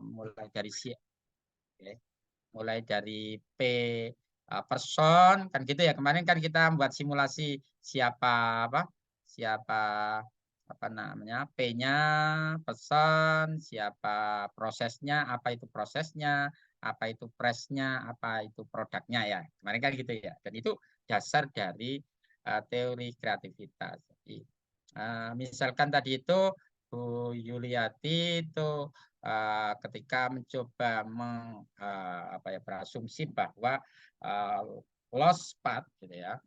mulai dari okay. Mulai dari P person kan gitu ya. Kemarin kan kita buat simulasi siapa apa namanya P-nya person, siapa prosesnya, apa itu prosesnya, apa itu press-nya, apa itu produknya ya. Kemarin kan gitu ya. Dan itu dasar dari teori kreativitas. Jadi, misalkan tadi itu Bu Yuliati itu ketika mencoba berasumsi bahwa lost path gitu ya,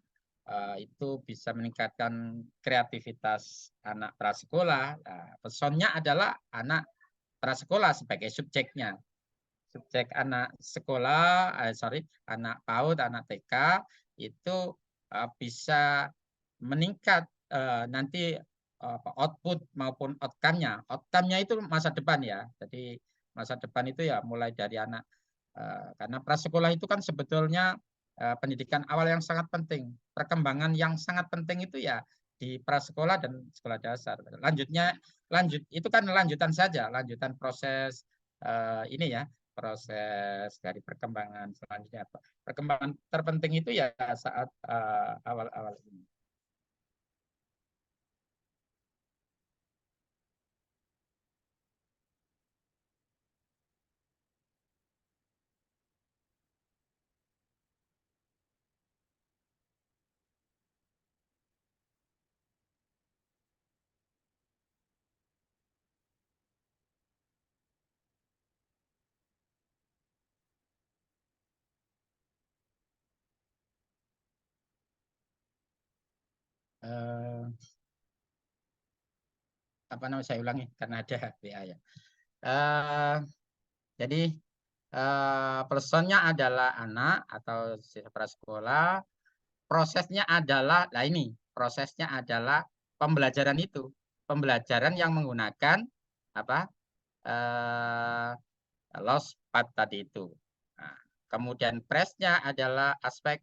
itu bisa meningkatkan kreativitas anak prasekolah. Personnya adalah anak prasekolah sebagai subjeknya. Subjek anak sekolah, anak PAUD, anak TK itu bisa meningkat nanti output maupun outcome-nya. Outcome-nya itu masa depan ya. Jadi masa depan itu ya mulai dari anak karena prasekolah itu kan sebetulnya pendidikan awal yang sangat penting. Perkembangan yang sangat penting itu ya di prasekolah dan sekolah dasar. Lanjut itu kan lanjutan saja, lanjutan proses ini ya, proses dari perkembangan selanjutnya. Perkembangan terpenting itu ya saat awal-awal ini. Eh, apa namanya saya ulangi karena ada WA ya. Eh, jadi personnya adalah anak atau siswa prasekolah. Prosesnya adalah, nah ini prosesnya adalah pembelajaran itu, pembelajaran yang menggunakan apa lost path tadi itu. Nah, kemudian pressnya adalah aspek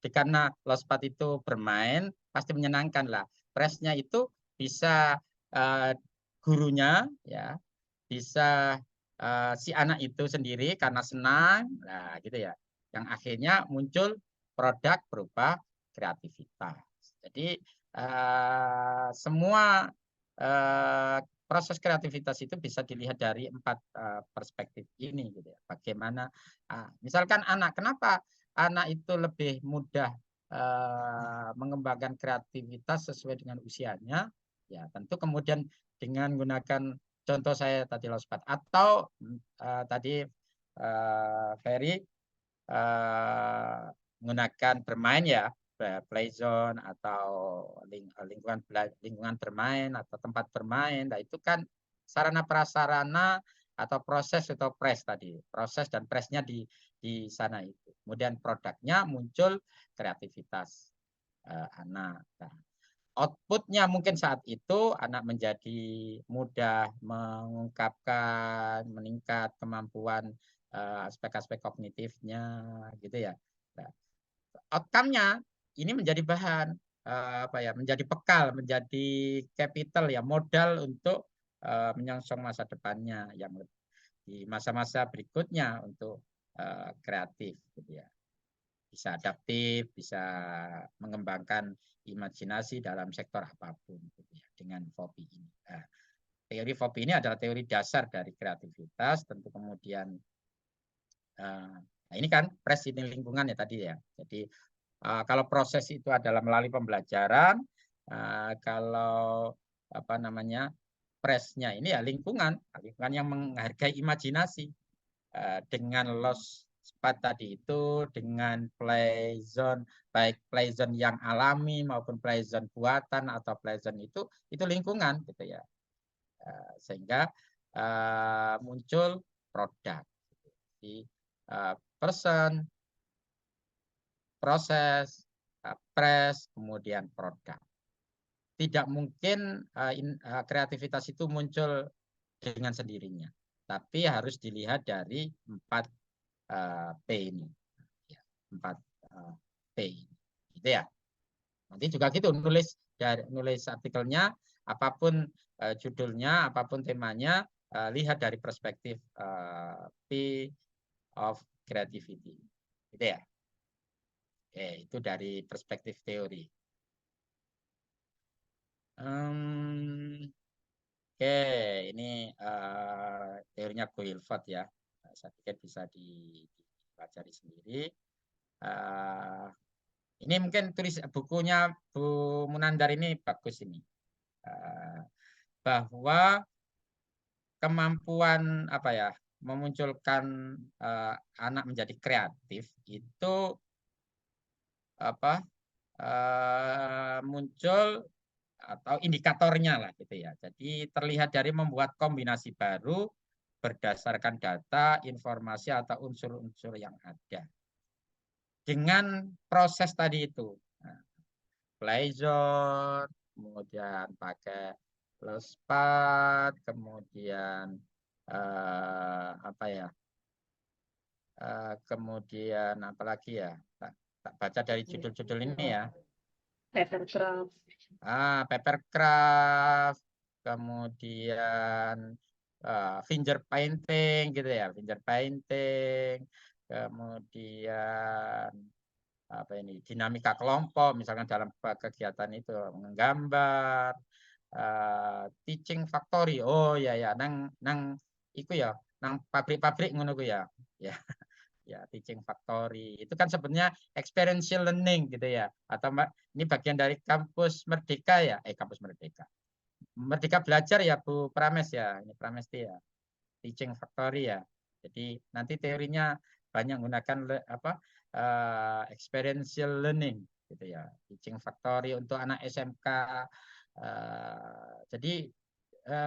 karena lost path itu bermain pasti menyenangkan lah. Pressnya itu bisa gurunya ya, bisa si anak itu sendiri karena senang, nah gitu ya. Yang akhirnya muncul produk berupa kreativitas. Jadi semua uh, proses kreativitas itu bisa dilihat dari 4 perspektif ini gitu ya. Bagaimana misalkan anak, kenapa anak itu lebih mudah mengembangkan kreativitas sesuai dengan usianya? Ya, tentu kemudian dengan menggunakan contoh saya tadi Lospat atau tadi Ferry menggunakan bermain ya, play zone atau lingkungan bermain atau tempat bermain. Nah, itu kan sarana prasarana atau proses atau press tadi. Proses dan pressnya di sana itu. Kemudian produknya muncul kreativitas anak. Nah, outputnya mungkin saat itu anak menjadi mudah mengungkapkan, meningkat kemampuan aspek-aspek kognitifnya gitu ya. Nah, outcome-nya ini menjadi bahan menjadi bekal, menjadi capital ya, modal untuk menyongsong masa depannya yang di masa-masa berikutnya untuk kreatif gitu ya. Bisa adaptif, bisa mengembangkan imajinasi dalam sektor apapun gitu ya, dengan FOPI ini. Nah, teori FOPI ini adalah teori dasar dari kreativitas, tentu kemudian nah ini kan press ini lingkungan ya tadi ya. Jadi kalau proses itu adalah melalui pembelajaran, kalau apa namanya pressnya ini ya lingkungan yang menghargai imajinasi dengan loss spot tadi itu, dengan play zone, baik play zone yang alami maupun play zone buatan atau play zone itu lingkungan gitu ya. Sehingga muncul produk. Jadi person, proses, press, kemudian produk. Tidak mungkin kreativitas itu muncul dengan sendirinya, tapi harus dilihat dari 4 P ini, 4 P gitu ya. Nanti juga gitu nulis artikelnya, apapun judulnya, apapun temanya, lihat dari perspektif P of creativity, gitu ya. Oke, itu dari perspektif teori. Oke, ini teorinya Guilford ya. Saya pikir bisa dipelajari sendiri. Ini mungkin tulis bukunya Bu Munandar ini bagus ini. Bahwa kemampuan apa ya, memunculkan anak menjadi kreatif itu apa muncul atau indikatornya lah gitu ya. Jadi terlihat dari membuat kombinasi baru berdasarkan data, informasi atau unsur-unsur yang ada. Dengan proses tadi itu. Nah, play zone, kemudian pakai Lospat, kemudian apa ya? Kemudian apalagi ya? Tak baca dari judul-judul ini ya. Papercraft. Papercraft, kemudian finger painting gitu ya, finger painting, kemudian apa ini dinamika kelompok, misalkan dalam kegiatan itu menggambar, teaching factory, oh ya ya, nang iku ya, nang pabrik-pabrik ngono ku ya, ya. Ya, teaching factory itu kan sebenarnya experiential learning gitu ya, atau ini bagian dari kampus Merdeka ya, kampus Merdeka belajar ya Bu Prames ya, ini Pramesti ya, teaching factory ya. Jadi nanti teorinya banyak menggunakan apa experiential learning gitu ya, teaching factory untuk anak SMK. Jadi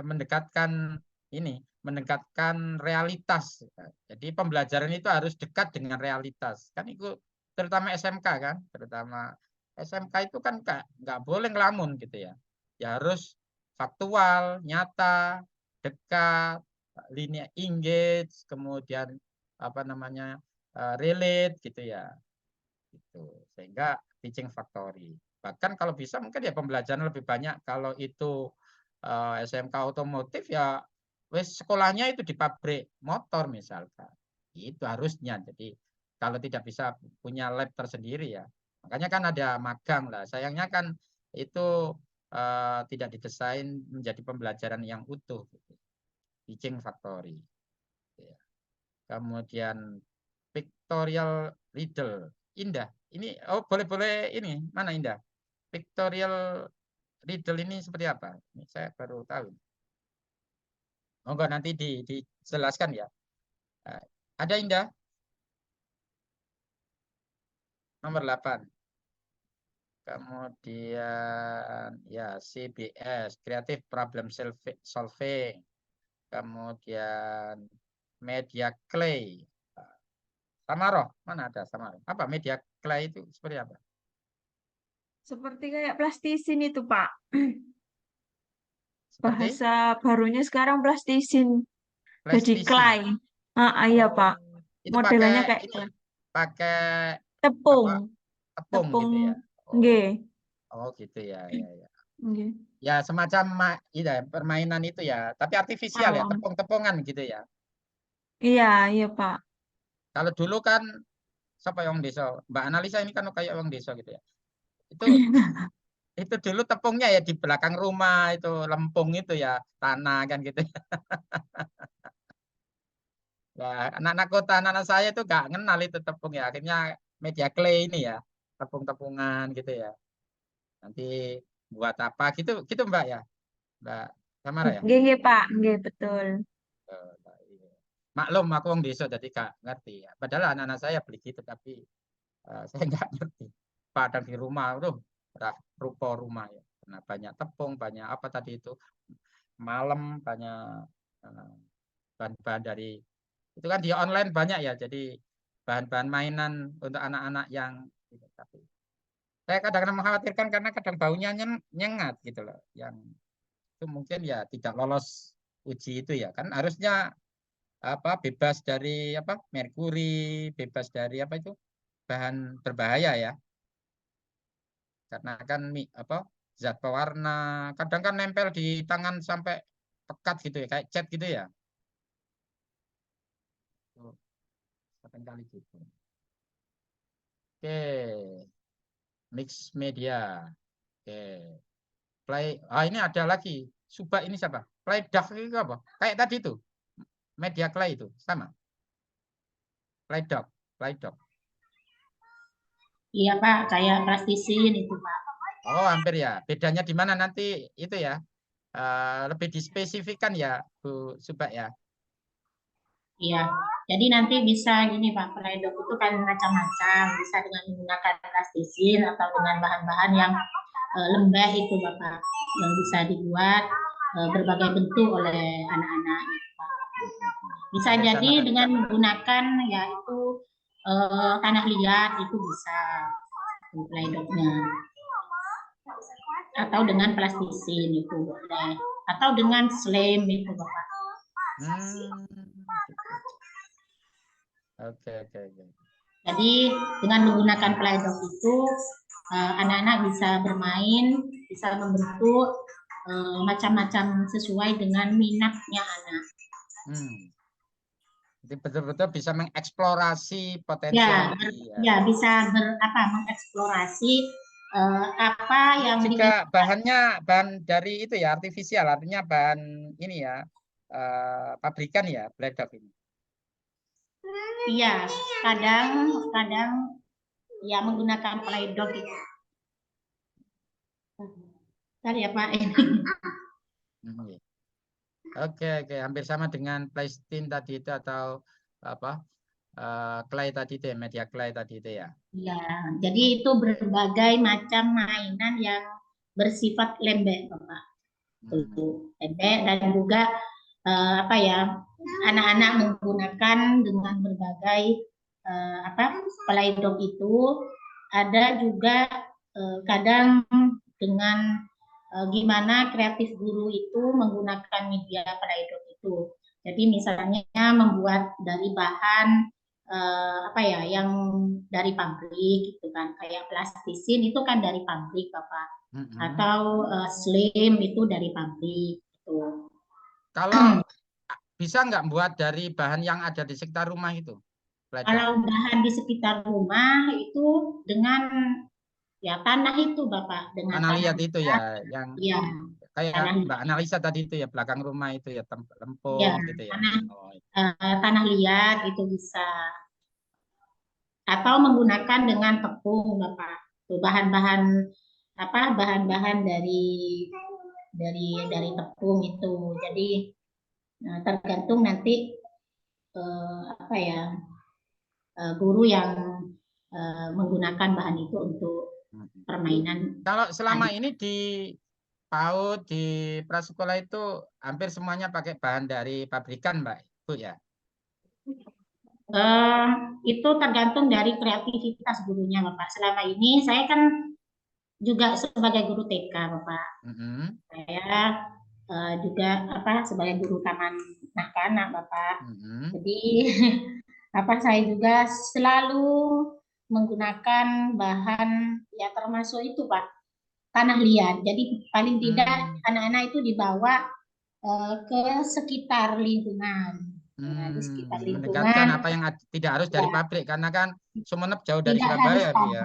mendekatkan ini, mendekatkan realitas. Jadi pembelajaran itu harus dekat dengan realitas. Kan itu terutama SMK kan, terutama SMK itu kan nggak boleh ngelamun gitu ya. Ya harus faktual, nyata, dekat, linear engage, kemudian apa namanya relate gitu ya. Gitu. Sehingga teaching factory. Bahkan kalau bisa mungkin ya pembelajaran lebih banyak kalau itu SMK otomotif ya wes sekolahnya itu di pabrik motor misalkan. Itu harusnya. Jadi kalau tidak bisa punya lab tersendiri ya. Makanya kan ada magang lah. Sayangnya kan itu tidak didesain menjadi pembelajaran yang utuh. Gitu. Teaching factory. Ya. Kemudian pictorial riddle. Indah. Ini boleh-boleh ini. Mana Indah? Pictorial riddle ini seperti apa? Ini saya baru tahu. Oh enggak, nanti dijelaskan ya. Ada Indah? Nomor 8. Kemudian ya CBS, Creative Problem Solving. Kemudian Media Clay. Samaroh, mana ada Samaroh? Apa Media Clay itu seperti apa? Seperti kayak plastisin itu, Pak. Seperti Bahasa barunya sekarang plastisin. Jadi plastisin. clay. Iya, Pak. Oh, itu Modelannya pakai kayak ini, clay. pakai Tepung. apa? Tepung Tepung. gitu ya. Oh, Nggih. oh gitu ya, ya, ya. Nggih. Ya semacam permainan itu ya, tapi artifisial ya, Oh, tepung-tepungan gitu ya. iya, iya, Pak. Kalau dulu kan siapa yang desa, Mbak Analisa ini kan kayak orang desa gitu ya. Itu itu dulu tepungnya ya di belakang rumah itu lempung itu ya, tanah kan gitu. Ya, anak-anak kota, anak-anak saya itu gak kenal itu tepung ya. Akhirnya media clay ini ya, tepung-tepungan gitu ya. Nanti buat apa gitu, gitu Mbak ya, Mbak Samara ya. Nggih, nggih, Pak. Nggih, betul. Iya. Maklum aku wong desa jadi gak ngerti ya. Padahal anak-anak saya beli gitu tapi saya nggak ngerti. Padang di rumah, rupa rumah ya. Karena banyak tepung, banyak apa tadi itu malam, banyak bahan-bahan dari itu kan di online banyak ya. Jadi bahan-bahan mainan untuk anak-anak yang gitu. Tapi saya kadang-kadang mengkhawatirkan karena kadang baunya nyengat gitu loh. Yang itu mungkin ya tidak lolos uji itu ya. Kan harusnya apa bebas dari apa merkuri, bebas dari apa itu bahan berbahaya ya. Karena kan apa zat pewarna kadang kan nempel di tangan sampai pekat gitu ya, kayak chat gitu ya. Kali gitu. Oke, mix media. Oke, play. Ini ada lagi. Subak ini siapa? Play Duck itu apa? Kayak tadi itu. Media Clay itu sama. Play Duck, Play Duck. Iya Pak, kayak plastisin itu Pak. Oh, hampir ya. Bedanya di mana nanti itu ya? Lebih dispesifikkan ya, Bu Subak ya. Iya, jadi nanti bisa gini Pak, peledok itu kan macam-macam, bisa dengan menggunakan plastisin atau dengan bahan-bahan yang lembah itu Bapak, yang bisa dibuat berbagai bentuk oleh anak-anak. Bisa jadi dengan menggunakan yaitu tanah liat itu bisa peledoknya, atau dengan plastisin itu boleh, atau dengan slime itu Bapak. Oke. Jadi dengan menggunakan Play-Doh itu anak-anak bisa bermain, bisa membentuk macam-macam sesuai dengan minatnya anak. Jadi betul-betul bisa mengeksplorasi potensi. Ya, bisa mengeksplorasi apa yang juga bahan dari itu ya, artifisial, artinya bahan ini ya, pabrikan ya, Play-Doh ini. Iya, kadang ya menggunakan Play-Doh itu. Tadi ya Pak. Oke, hampir sama dengan Playstin tadi itu atau apa? Clay tadi itu ya, media clay tadi itu ya. Ya, jadi itu berbagai macam mainan yang bersifat lembek, Bapak. Lembek dan juga anak-anak menggunakan dengan berbagai Play-Doh itu. Ada juga kadang dengan gimana kreatif guru itu menggunakan media Play-Doh itu. Jadi misalnya membuat dari bahan yang dari pabrik gitu kan, kayak plastisin itu kan dari pabrik Bapak, atau slim itu dari pabrik gitu. Kalau bisa nggak buat dari bahan yang ada di sekitar rumah itu? Kalau bahan di sekitar rumah itu dengan ya tanah itu Bapak, dengan tanah liat itu ya, yang ya, kayak Mbak analisa tadi itu ya, belakang rumah itu ya, lempung ya, gitu ya. tanah liat itu bisa, atau menggunakan dengan tepung Bapak. Bahan-bahan dari tepung itu. Jadi tergantung nanti guru yang menggunakan bahan itu untuk permainan. Kalau selama ini di PAUD, di prasekolah itu hampir semuanya pakai bahan dari pabrikan, Mbak Ibu ya? Itu tergantung dari kreativitas gurunya Bapak. Selama ini saya kan juga sebagai guru TK Bapak. Saya juga sebagai guru taman anak-anak Bapak. Jadi saya juga selalu menggunakan bahan ya termasuk itu Pak, tanah liat. Jadi paling tidak anak-anak itu dibawa ke sekitar lingkungan. Di sekitar lingkungan. Mendekatkan apa yang tidak harus dari pabrik, karena kan Sumeneb jauh dari tidak Surabaya harus ya.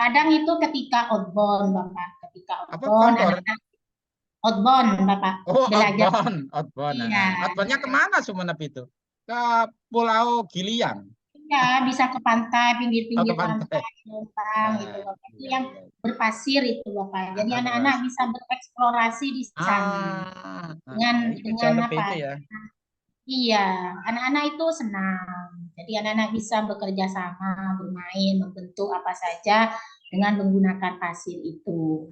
Kadang itu ketika outbound Bapak, outbound Bapak. Outbound. Iya. Outboundnya kemana Sumeneb itu? Ke Pulau Giliang. Ya, bisa ke pantai, pinggir-pinggir pantai, gitu Bapak. Itu yang berpasir itu Bapak. Jadi anak-anak bisa bereksplorasi di sana. Dengan apa? Itu ya. Iya, anak-anak itu senang. Jadi anak-anak bisa bekerja sama, bermain, membentuk apa saja dengan menggunakan pasir itu.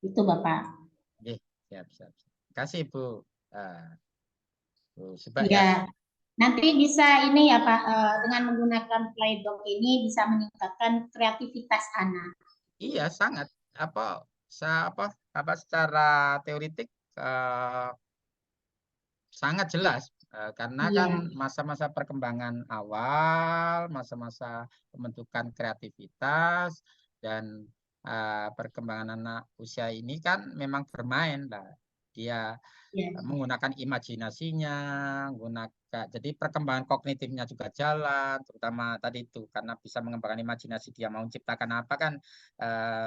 Itu Bapak. Siap. Terima kasih Bu. Ya, nanti bisa ini ya Pak, dengan menggunakan Play-Doh ini bisa meningkatkan kreativitas anak. Iya, sangat. Secara teoritik sangat jelas, karena kan masa-masa perkembangan awal, masa-masa pembentukan kreativitas, dan perkembangan anak usia ini kan memang bermain lah. Dia menggunakan imajinasinya, jadi perkembangan kognitifnya juga jalan, terutama tadi itu karena bisa mengembangkan imajinasi, dia mau menciptakan apa kan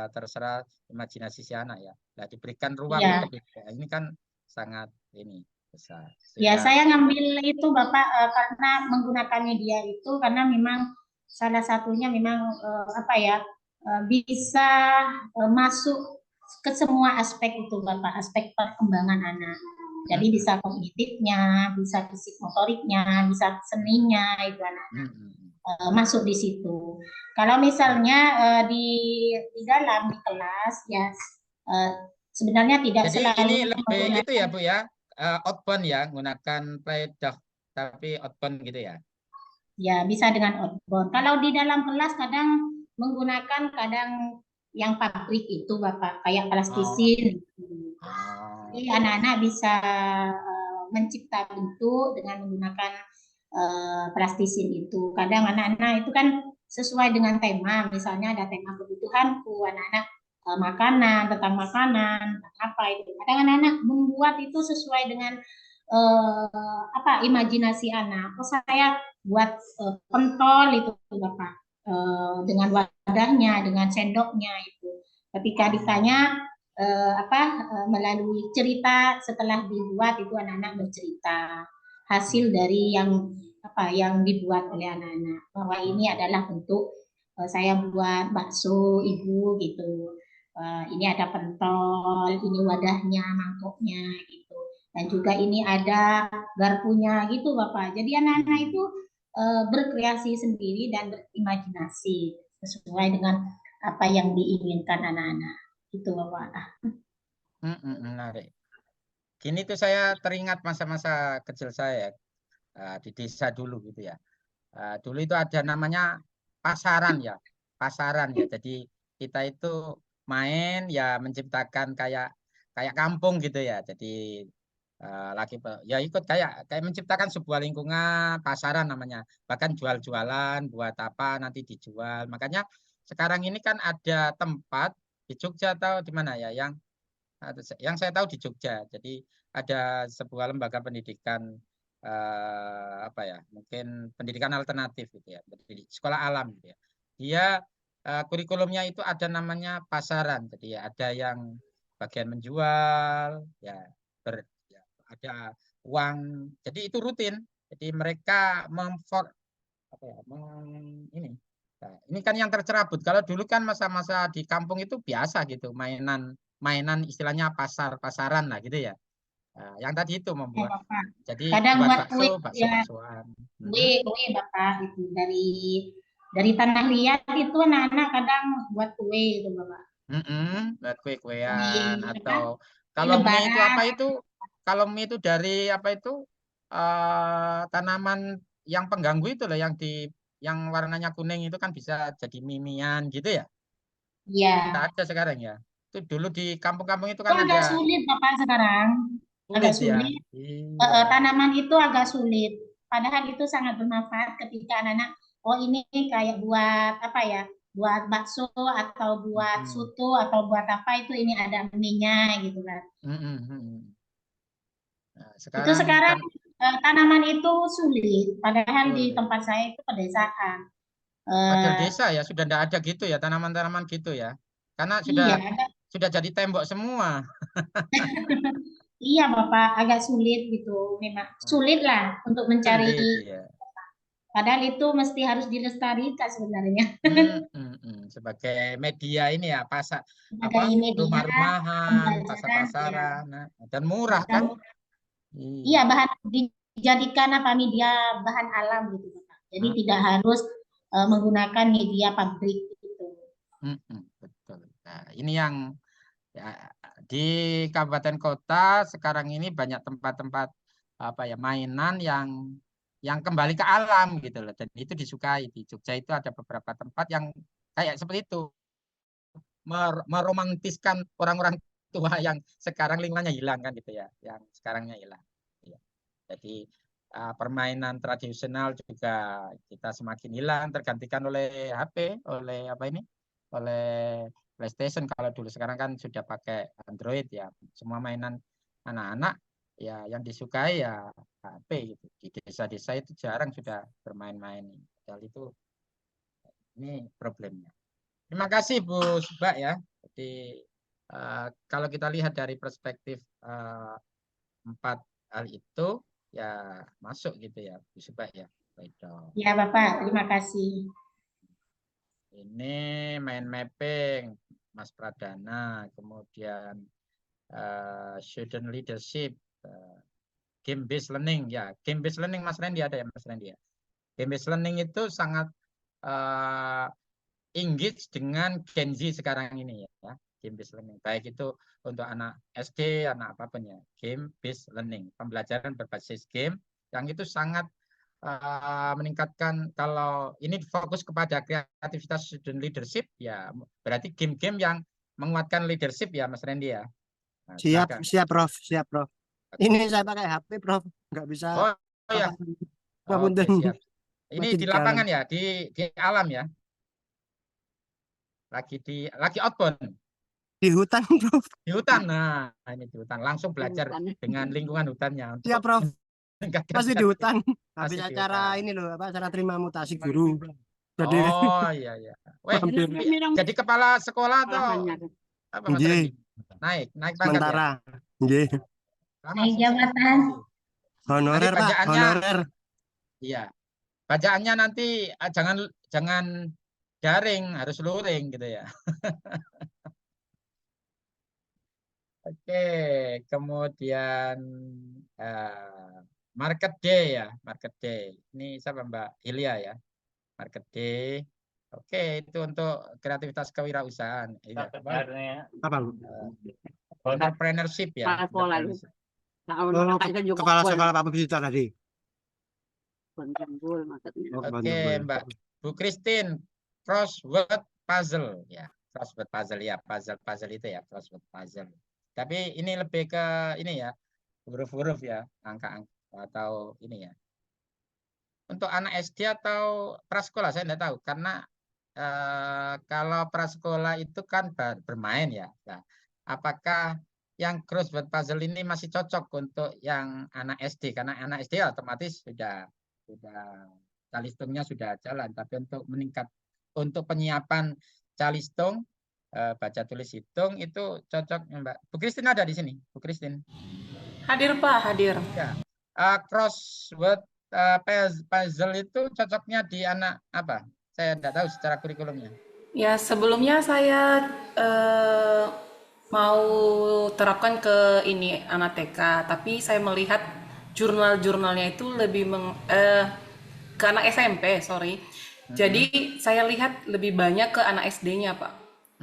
terserah imajinasi si anak ya. Nah, diberikan ruang untuk ini kan sangat ini besar. Ya, saya ngambil itu Bapak karena menggunakan media itu karena memang salah satunya memang bisa masuk ke semua aspek itu Bapak, aspek perkembangan anak. Jadi bisa kognitifnya, bisa fisik motoriknya, bisa seninya itu anak masuk di situ. Kalau misalnya di dalam kelas ya sebenarnya tidak jadi selalu ini lebih itu ya Bu ya, outbound ya, menggunakan play-doh tapi outbound gitu ya. Ya, bisa dengan outbound. Kalau di dalam kelas kadang menggunakan yang pabrik itu Bapak, kayak plastisin. Jadi anak-anak bisa mencipta bentuk dengan menggunakan plastisin itu. Kadang anak-anak itu kan sesuai dengan tema, misalnya ada tema kebutuhanku, anak-anak makanan, tentang apa itu. Kadang anak-anak membuat itu sesuai dengan imajinasi anak. Oh, saya buat pentol itu Bapak dengan wadahnya, dengan sendoknya itu. Ketika ditanya melalui cerita setelah dibuat itu anak-anak bercerita hasil dari yang dibuat oleh anak-anak bahwa ini adalah bentuk saya buat bakso ibu gitu. Ini ada pentol, ini wadahnya, mangkoknya gitu. Dan juga ini ada garpunya gitu Bapak. Jadi anak-anak itu berkreasi sendiri dan berimajinasi sesuai dengan apa yang diinginkan anak-anak. Itu Bapak. Menarik. Kini tuh saya teringat masa-masa kecil saya di desa dulu gitu ya. Dulu itu ada namanya pasaran ya. Jadi kita itu main ya menciptakan kayak kampung gitu ya. Jadi ya ikut kayak menciptakan sebuah lingkungan pasaran namanya. Bahkan jual-jualan buat apa nanti dijual. Makanya sekarang ini kan ada tempat di Jogja atau di mana ya yang saya tahu di Jogja. Jadi ada sebuah lembaga pendidikan mungkin pendidikan alternatif gitu ya, sekolah alam gitu ya. Dia kurikulumnya itu ada namanya pasaran. Jadi ada yang bagian menjual ya, ada uang. Jadi itu rutin. Jadi mereka ini kan yang tercerabut. Kalau dulu kan masa-masa di kampung itu biasa gitu, mainan istilahnya pasaran lah gitu ya. Yang tadi itu membuat jadi kadang buat bakso-baksoan. Kue Bapak itu dari tanah liat itu anak-anak kadang buat kue itu Bapak. Buat kue-kuean atau kalau mie itu apa itu? Kalau mie itu dari apa itu? Tanaman yang pengganggu itu loh yang warnanya kuning itu kan bisa jadi mimian gitu ya. Iya. Tidak ada sekarang ya. Itu dulu di kampung-kampung itu Itu kan agak ada. sulit Bapak sekarang. Agak Sulit ya. sulit. Iya. Tanaman itu agak sulit. Padahal itu sangat bermanfaat ketika anak-anak, oh ini kayak buat apa ya? Buat bakso atau buat soto atau buat apa itu ini ada mie-nya gitu kan. Nah, Itu sekarang tanaman itu sulit. Padahal di sulit. tempat saya itu pedesaan. Padahal desa ya sudah tidak ada gitu ya tanaman-tanaman gitu ya. Karena Iya, sudah jadi tembok semua. iya Bapak, agak sulit gitu. Memang sulit lah untuk mencari. Sulit ya. Padahal itu mesti harus dilestarikan sebenarnya. Sebagai media ini ya Sebagai media, rumah-rumahan, pasar-pasaran, dan murah kan? Iya, bahan dijadikan media bahan alam gitu Bapak. Jadi tidak harus menggunakan media pabrik gitu. Betul. Nah, ini yang ya, di kabupaten kota sekarang ini banyak tempat-tempat mainan yang kembali ke alam gitu loh, dan itu disukai. Di Jogja itu ada beberapa tempat yang kayak seperti itu, meromantiskan orang-orang tua yang sekarang lingkungannya hilang kan gitu ya, yang sekarangnya hilang. Jadi permainan tradisional juga kita semakin hilang, tergantikan oleh HP, oleh oleh PlayStation kalau dulu, sekarang kan sudah pakai Android ya. Semua mainan anak-anak ya yang disukai ya HP gitu. Di desa-desa itu jarang sudah bermain-main. Padahal itu ini problemnya. Terima kasih Bu Subak ya. Jadi kalau kita lihat dari perspektif 4 hal itu ya masuk gitu ya Bu Subak ya. Baik dong. Ya Bapak, terima kasih. Ini main mapping Mas Pradana, kemudian student leadership, game based learning ya. Game based learning Mas Randy ada ya Mas Randy ya. Game based learning itu sangat engage dengan Gen Z sekarang ini ya. Game based learning. Baik itu untuk anak SD, anak apapun ya. Game based learning. Pembelajaran berbasis game yang itu sangat meningkatkan. Kalau ini fokus kepada kreativitas student leadership ya berarti game-game yang menguatkan leadership ya Mas Randy ya. Nah, Siap, silakan. siap Prof, siap Prof. Ini saya pakai HP Prof, nggak bisa. Oh ya. Oke, siap. Ini Masih di di jalan. lapangan ya, di alam ya. Lagi outbound. Di hutan Prof. Di hutan. Nah, ini di hutan. Langsung belajar dengan lingkungan hutannya. Siap Prof. Masih di hutan. Habis Masih di acara hutan. ini loh, apa acara terima mutasi guru. Jadi Oh iya iya. Weh, jadi kepala sekolah atau apa Mas Randy? Naik pangkat sementara. ya. Nggih. Naik jabatan. Honorer Nanti Pak, bacaannya, honorer. iya. Bacaannya nanti jangan daring, harus luring gitu ya. Oke, kemudian market day ya, market day. Ini siapa Mbak Ilya ya, market day. Oke, itu untuk kreativitas kewirausahaan. Ini Apa? entrepreneurship ya. Entrepreneurship. Oh, kepala sekolah Pak Bubita tadi. Oke, Mbak Bu Christine, crossword puzzle ya, crossword puzzle ya, puzzle itu ya, crossword puzzle. Tapi ini lebih ke ini ya, huruf-huruf ya, angka-angka atau ini ya. Untuk anak SD atau prasekolah saya tidak tahu karena kalau prasekolah itu kan bermain ya. Nah, apakah yang crossword puzzle ini masih cocok untuk yang anak SD? Karena anak SD otomatis sudah calistungnya sudah jalan. Tapi untuk penyiapan calistung, baca tulis hitung itu cocok Mbak. Bu Christine ada di sini, Bu Christine. Hadir Pak, hadir. Ya. Crossword puzzle itu cocoknya di anak apa? Saya tidak tahu secara kurikulumnya. Ya, sebelumnya saya mau terapkan ke ini anak TK, tapi saya melihat jurnal-jurnalnya itu lebih ke anak SMP, sorry. Jadi saya lihat lebih banyak ke anak SD-nya, Pak.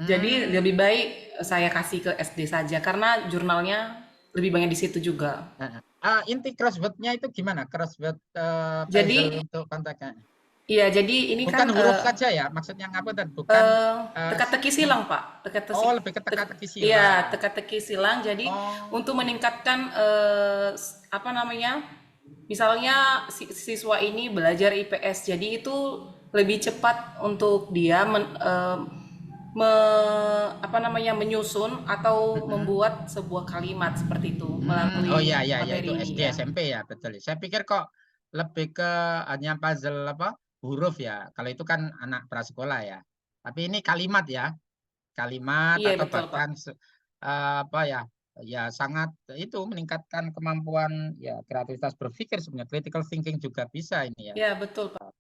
Jadi lebih baik saya kasih ke SD saja karena jurnalnya lebih banyak di situ juga. Inti crossword-nya itu gimana? Crossword Jadi puzzle untuk kontaknya. iya, jadi ini Bukan kan huruf saja ya, maksudnya apa dan bukan teka-teki silang, Pak. oh, lebih ke teka-teki silang. Iya, teka-teki silang. Jadi untuk meningkatkan apa namanya? Misalnya siswa ini belajar IPS, jadi itu lebih cepat untuk dia menyusun atau membuat sebuah kalimat seperti itu melalui oh iya materi itu ini. SD Ya. SMP ya, betul. Saya pikir kok lebih ke hanya puzzle apa huruf ya. Kalau itu kan anak prasekolah ya. Tapi ini kalimat ya. Kalimat Iya, atau betul, bahkan apa ya? Ya sangat itu meningkatkan kemampuan ya kreativitas berpikir sebenarnya. Critical thinking juga bisa ini ya. Iya, betul, Pak.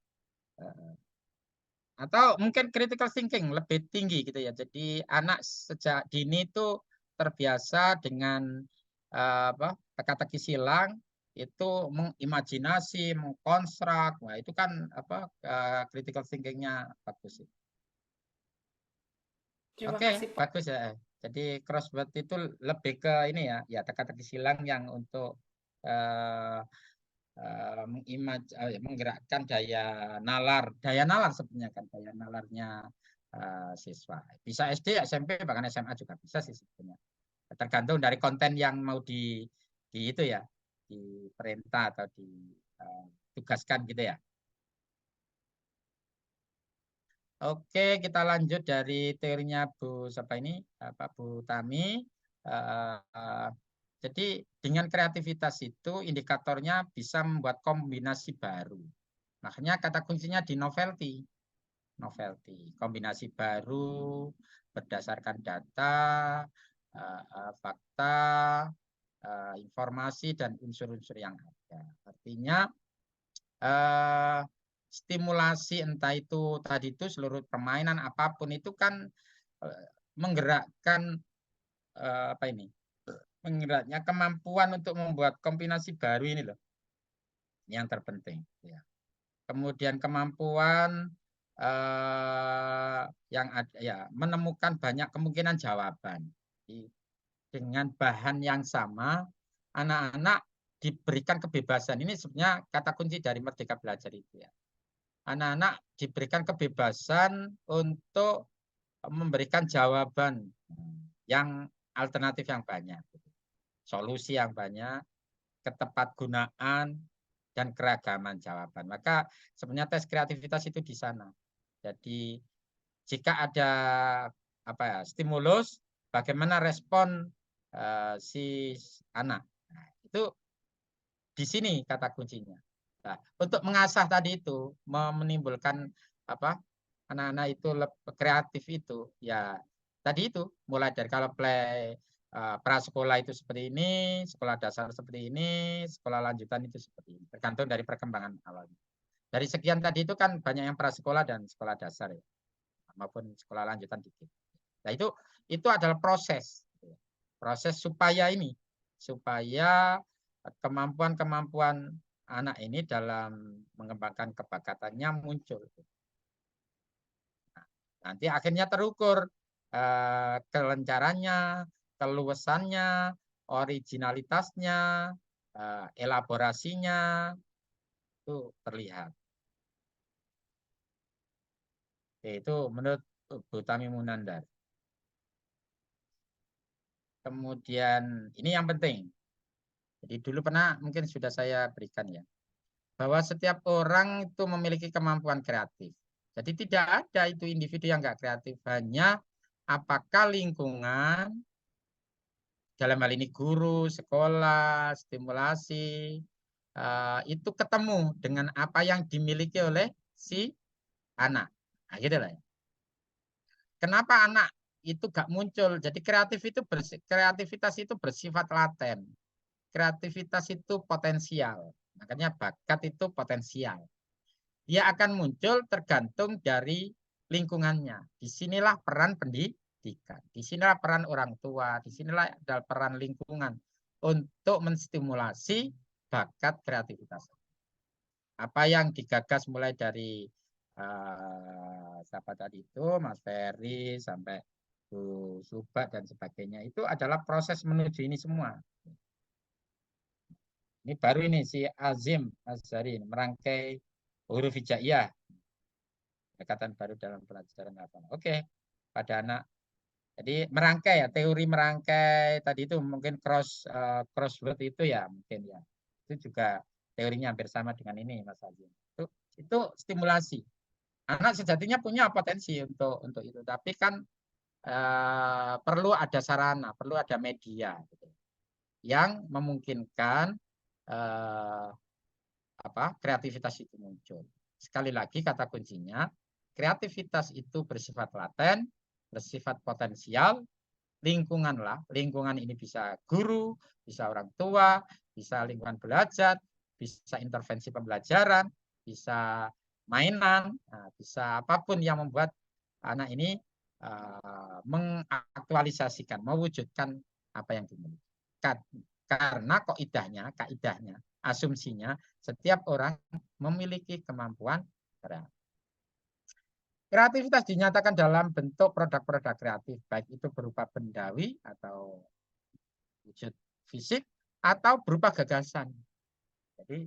Atau mungkin critical thinking lebih tinggi gitu ya. Jadi anak sejak dini itu terbiasa dengan teka-teki silang, itu mengimajinasi, mengkonstruk. Nah, itu kan critical thinking-nya bagus. Terima Oke, kasih, Pak. bagus ya. Jadi crossword itu lebih ke ini ya teka-teki silang yang untuk menggerakkan daya nalar sebenarnya kan, daya nalarnya siswa. Bisa SD, SMP, bahkan SMA juga bisa sih sebenarnya. Tergantung dari konten yang mau di itu ya, diperintah atau ditugaskan gitu ya. Oke, kita lanjut dari teorinya Bu siapa ini, Bu Tami. Jadi dengan kreativitas itu indikatornya bisa membuat kombinasi baru. Makanya kata kuncinya di novelty. Novelty, kombinasi baru berdasarkan data, fakta, informasi dan unsur-unsur yang ada. Artinya stimulasi entah itu tadi itu seluruh permainan apapun itu kan menggerakkan apa ini? Menggeraknya kemampuan untuk membuat kombinasi baru ini loh. Yang terpenting ya. Kemudian kemampuan yang ada ya menemukan banyak kemungkinan jawaban. Dengan bahan yang sama, anak-anak diberikan kebebasan. Ini sebenarnya kata kunci dari Merdeka Belajar itu ya. Anak-anak diberikan kebebasan untuk memberikan jawaban yang alternatif yang banyak. Solusi yang banyak, ketepatgunaan, dan keragaman jawaban. Maka sebenarnya tes kreativitas itu di sana. Jadi jika ada stimulus, bagaimana respon si anak. Nah, itu di sini kata kuncinya. Nah, untuk mengasah tadi itu, menimbulkan anak-anak itu kreatif itu, ya tadi itu mulai dari kalau play prasekolah itu seperti ini, sekolah dasar seperti ini, sekolah lanjutan itu seperti ini, tergantung dari perkembangan awalnya. Dari sekian tadi itu kan banyak yang prasekolah dan sekolah dasar ya, maupun sekolah lanjutan dikit. Nah itu adalah proses supaya kemampuan-kemampuan anak ini dalam mengembangkan kebakatannya muncul. Nah, nanti akhirnya terukur kelencarannya, keluasannya, originalitasnya, elaborasinya itu terlihat. Itu menurut Bu Tami Munandar. Kemudian ini yang penting. Jadi dulu pernah mungkin sudah saya berikan ya. Bahwa setiap orang itu memiliki kemampuan kreatif. Jadi tidak ada itu individu yang enggak kreatif. Hanya apakah lingkungan, dalam hal ini guru, sekolah, stimulasi, itu ketemu dengan apa yang dimiliki oleh si anak. Nah, gitu lah ya. Kenapa anak itu gak muncul? Jadi kreativitas itu bersifat laten. Kreativitas itu potensial. Makanya bakat itu potensial. Dia akan muncul tergantung dari lingkungannya. Disinilah peran pendidikan. Disinilah peran orang tua. Disinilah adalah peran lingkungan untuk menstimulasi bakat kreativitas. Apa yang digagas mulai dari siapa tadi itu, Mas Ferry, sampai Bu Subat dan sebagainya, itu adalah proses menuju ini semua. Ini baru ini si Azim Azhari merangkai huruf hijaiyah. Pendekatan baru dalam pelajaran apa? Oke, pada anak. Jadi merangkai ya, teori merangkai tadi itu mungkin crossword itu ya mungkin ya. Itu juga teorinya hampir sama dengan ini Mas Azim. Itu stimulasi. Anak sejatinya punya potensi untuk itu, tapi kan perlu ada sarana, perlu ada media gitu, yang memungkinkan kreativitas itu muncul. Sekali lagi kata kuncinya, kreativitas itu bersifat laten, bersifat potensial, lingkungan ini bisa guru, bisa orang tua, bisa lingkungan belajar, bisa intervensi pembelajaran, bisa mainan, bisa apapun yang membuat anak ini mengaktualisasikan, mewujudkan apa yang dimiliki. Karena kaidahnya, asumsinya setiap orang memiliki kemampuan kreatif. Kreativitas dinyatakan dalam bentuk produk-produk kreatif, baik itu berupa bendawi atau wujud fisik atau berupa gagasan. Jadi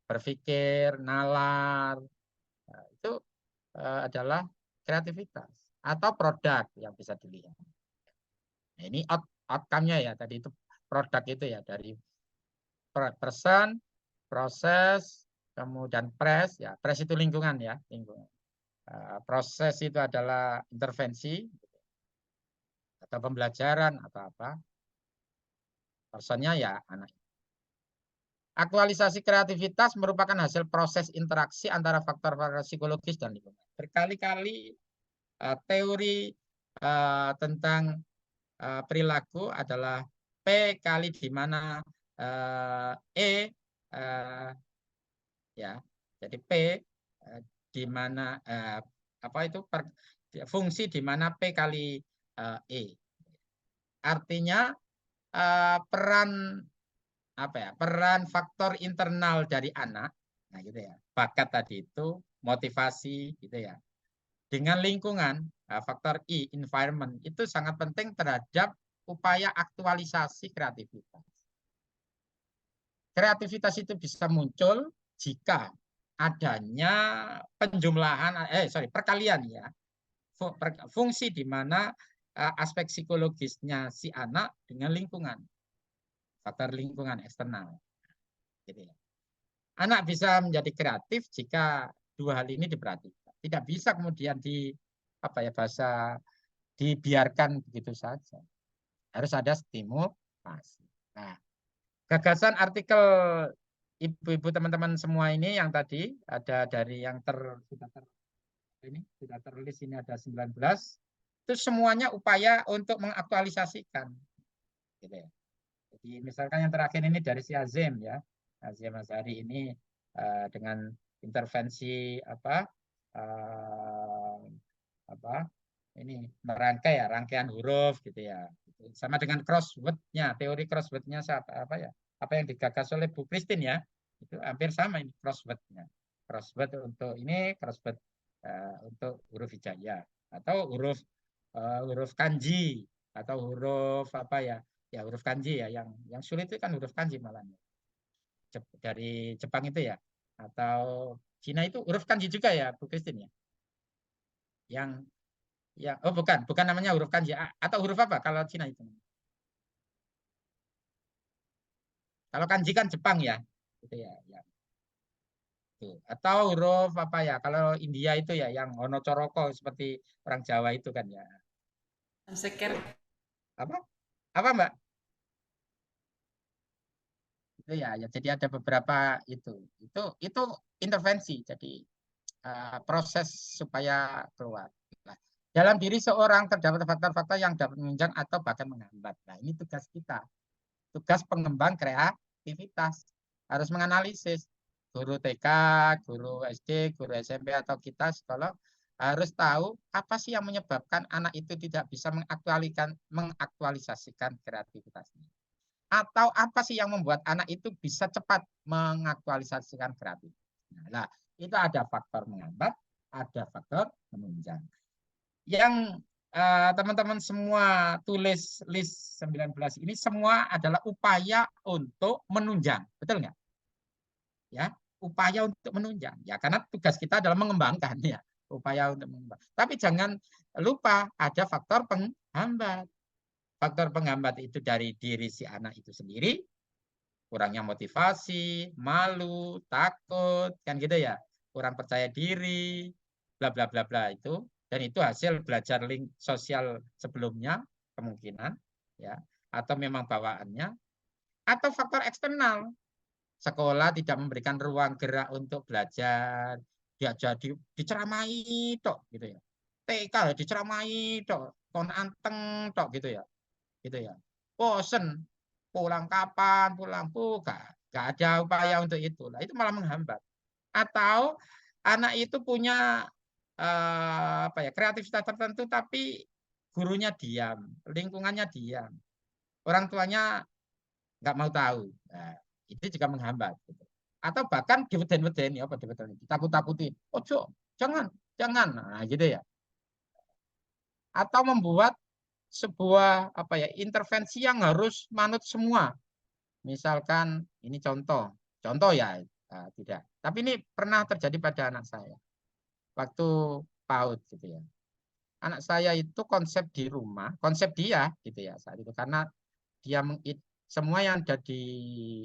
berpikir, nalar, itu adalah kreativitas atau produk yang bisa dilihat. Nah, ini outcome-nya ya, tadi itu produk itu ya dari person, proses, kemudian press ya. Press itu lingkungan ya, lingkungan. proses itu adalah intervensi atau pembelajaran atau apa, personnya ya anak. Aktualisasi kreativitas merupakan hasil proses interaksi antara faktor-faktor psikologis dan lingkungan. Berkali-kali teori tentang perilaku adalah P kali di mana ya. Jadi P di mana apa itu fungsi di mana P kali E. Artinya peran apa ya? Peran faktor internal dari anak, nah gitu ya. Bakat tadi itu, motivasi gitu ya. Dengan lingkungan, faktor I, environment, itu sangat penting terhadap upaya aktualisasi kreativitas. Kreativitas itu bisa muncul jika adanya perkalian ya. Fungsi di mana aspek psikologisnya si anak dengan lingkungan. Faktor lingkungan eksternal. Gitu ya. Anak bisa menjadi kreatif jika dua hal ini diperhatikan. Tidak bisa kemudian dibiarkan begitu saja. Harus ada stimulasi. Nah, gagasan artikel ibu-ibu teman-teman semua ini yang tadi ada dari yang sudah tertulis ini ada 19, itu semuanya upaya untuk mengaktualisasikan. Gitu ya. Jadi misalkan yang terakhir ini dari si Azim ya, Azim Azhari ini dengan intervensi ini merangkai ya, rangkaian huruf gitu ya, sama dengan crossword-nya, teori crossword-nya apa yang digagas oleh Bu Christine ya, itu hampir sama ini crossword-nya, crossword untuk ini, crossword untuk huruf hijaya atau huruf kanji atau huruf huruf kanji ya, yang sulit itu kan huruf kanji malah dari Jepang itu ya, atau Cina itu huruf kanji juga ya Bu Christine ya, bukan namanya huruf kanji, atau huruf apa kalau Cina itu? Kalau kanji kan Jepang ya, gitu ya. Atau huruf apa ya? Kalau India itu ya yang Honocoroko seperti orang Jawa itu kan ya. Seker. Apa Mbak? Itu ya, jadi ada beberapa itu intervensi. Jadi proses supaya keluar. Nah, dalam diri seorang terdapat faktor-faktor yang dapat menunjang atau bahkan menghambat. Nah, ini tugas kita. Tugas pengembang kreativitas. Harus menganalisis. Guru TK, guru SD, guru SMP, atau kita psikolog harus tahu apa sih yang menyebabkan anak itu tidak bisa mengaktualisasikan kreativitasnya. Atau apa sih yang membuat anak itu bisa cepat mengaktualisasikan kreativitasnya. Nah, itu ada faktor menghambat, ada faktor menunjang. Yang teman-teman semua tulis list 19 ini semua adalah upaya untuk menunjang, betul nggak? Ya, upaya untuk menunjang. Ya, karena tugas kita adalah mengembangkan ya, upaya untuk mengembangkan. Tapi jangan lupa ada faktor penghambat. Faktor penghambat itu dari diri si anak itu sendiri, kurangnya motivasi, malu, takut, kan gitu ya, kurang percaya diri, bla bla bla bla itu, dan itu hasil belajar link sosial sebelumnya kemungkinan ya, atau memang bawaannya, atau faktor eksternal, sekolah tidak memberikan ruang gerak untuk belajar, dia jadi diceramai tok gitu ya, TK diceramai tok, kon anteng tok gitu ya, bosen, pulang kapan, gak ada upaya untuk itu. Nah, itu malah menghambat. Atau anak itu punya kreativitas tertentu tapi gurunya diam, lingkungannya diam, orang tuanya nggak mau tahu. Nah, itu juga menghambat. Gitu. Atau bahkan diweden-weden ya, ditakut-takuti. Ojo, jangan. Nah, gitu ya. Atau membuat sebuah intervensi yang harus manut semua. Misalkan ini contoh ya, tidak. Tapi ini pernah terjadi pada anak saya waktu PAUD gitu ya. Anak saya itu konsep di rumah, konsep dia gitu ya saat itu, karena dia semua yang jadi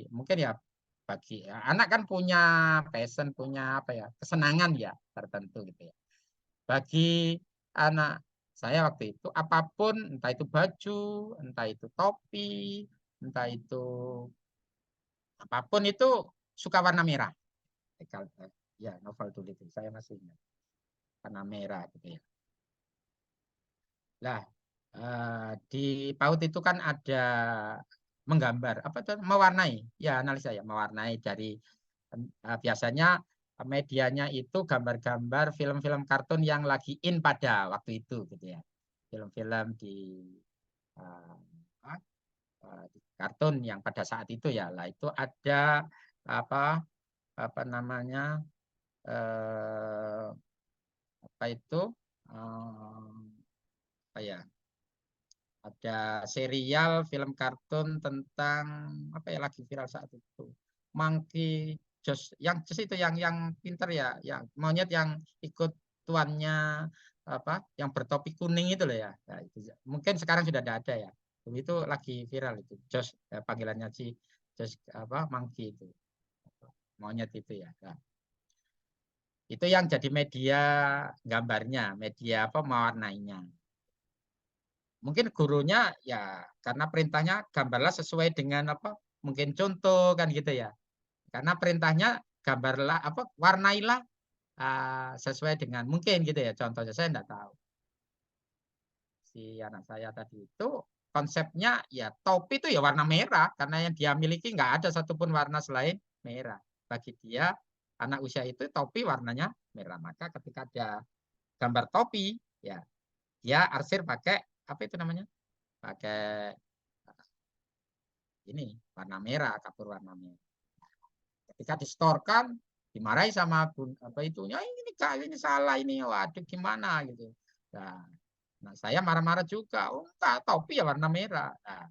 mungkin ya bagi anak kan punya passion, punya kesenangan ya tertentu gitu ya. Bagi anak saya waktu itu apapun, entah itu baju, entah itu topi, entah itu apapun itu suka warna merah. Ya, novel dulu itu saya masih ingat warna merah gitu ya. Nah, di PAUD itu kan ada menggambar apa itu mewarnai, ya analisa ya, mewarnai dari biasanya medianya itu gambar-gambar film-film kartun yang lagi in pada waktu itu gitu ya. Film-film di kartun yang pada saat itu ya. Lah itu ada apa namanya apa itu apa ya, ada serial film kartun tentang apa ya lagi viral saat itu, Monkey Josh, yang Josh itu yang pinter ya, yang monyet yang ikut tuannya apa yang bertopi kuning itu loh ya. Nah, itu mungkin sekarang sudah ada ya. Itu lagi viral itu Josh, panggilannya si Josh apa Monkey itu monyet itu ya. Nah, itu yang jadi media gambarnya, media apa mewarnainya. Mungkin gurunya ya karena perintahnya gambarlah sesuai dengan apa mungkin contoh kan gitu ya. Karena perintahnya gambarlah apa warnailah sesuai dengan mungkin gitu ya. Contohnya saya enggak tahu. Si anak saya tadi itu konsepnya ya topi itu ya warna merah karena yang dia miliki nggak ada satupun warna selain merah. Bagi dia anak usia itu topi warnanya merah. Maka ketika ada gambar topi ya dia arsir pakai apa itu namanya? Pakai ini warna merah, kapur warna merah. Ketika distorkan dimarahi sama apa itu, ya ini salah ini, waduh gimana gitu. Nah saya marah-marah juga, oh enggak, topi ya warna merah. Nah,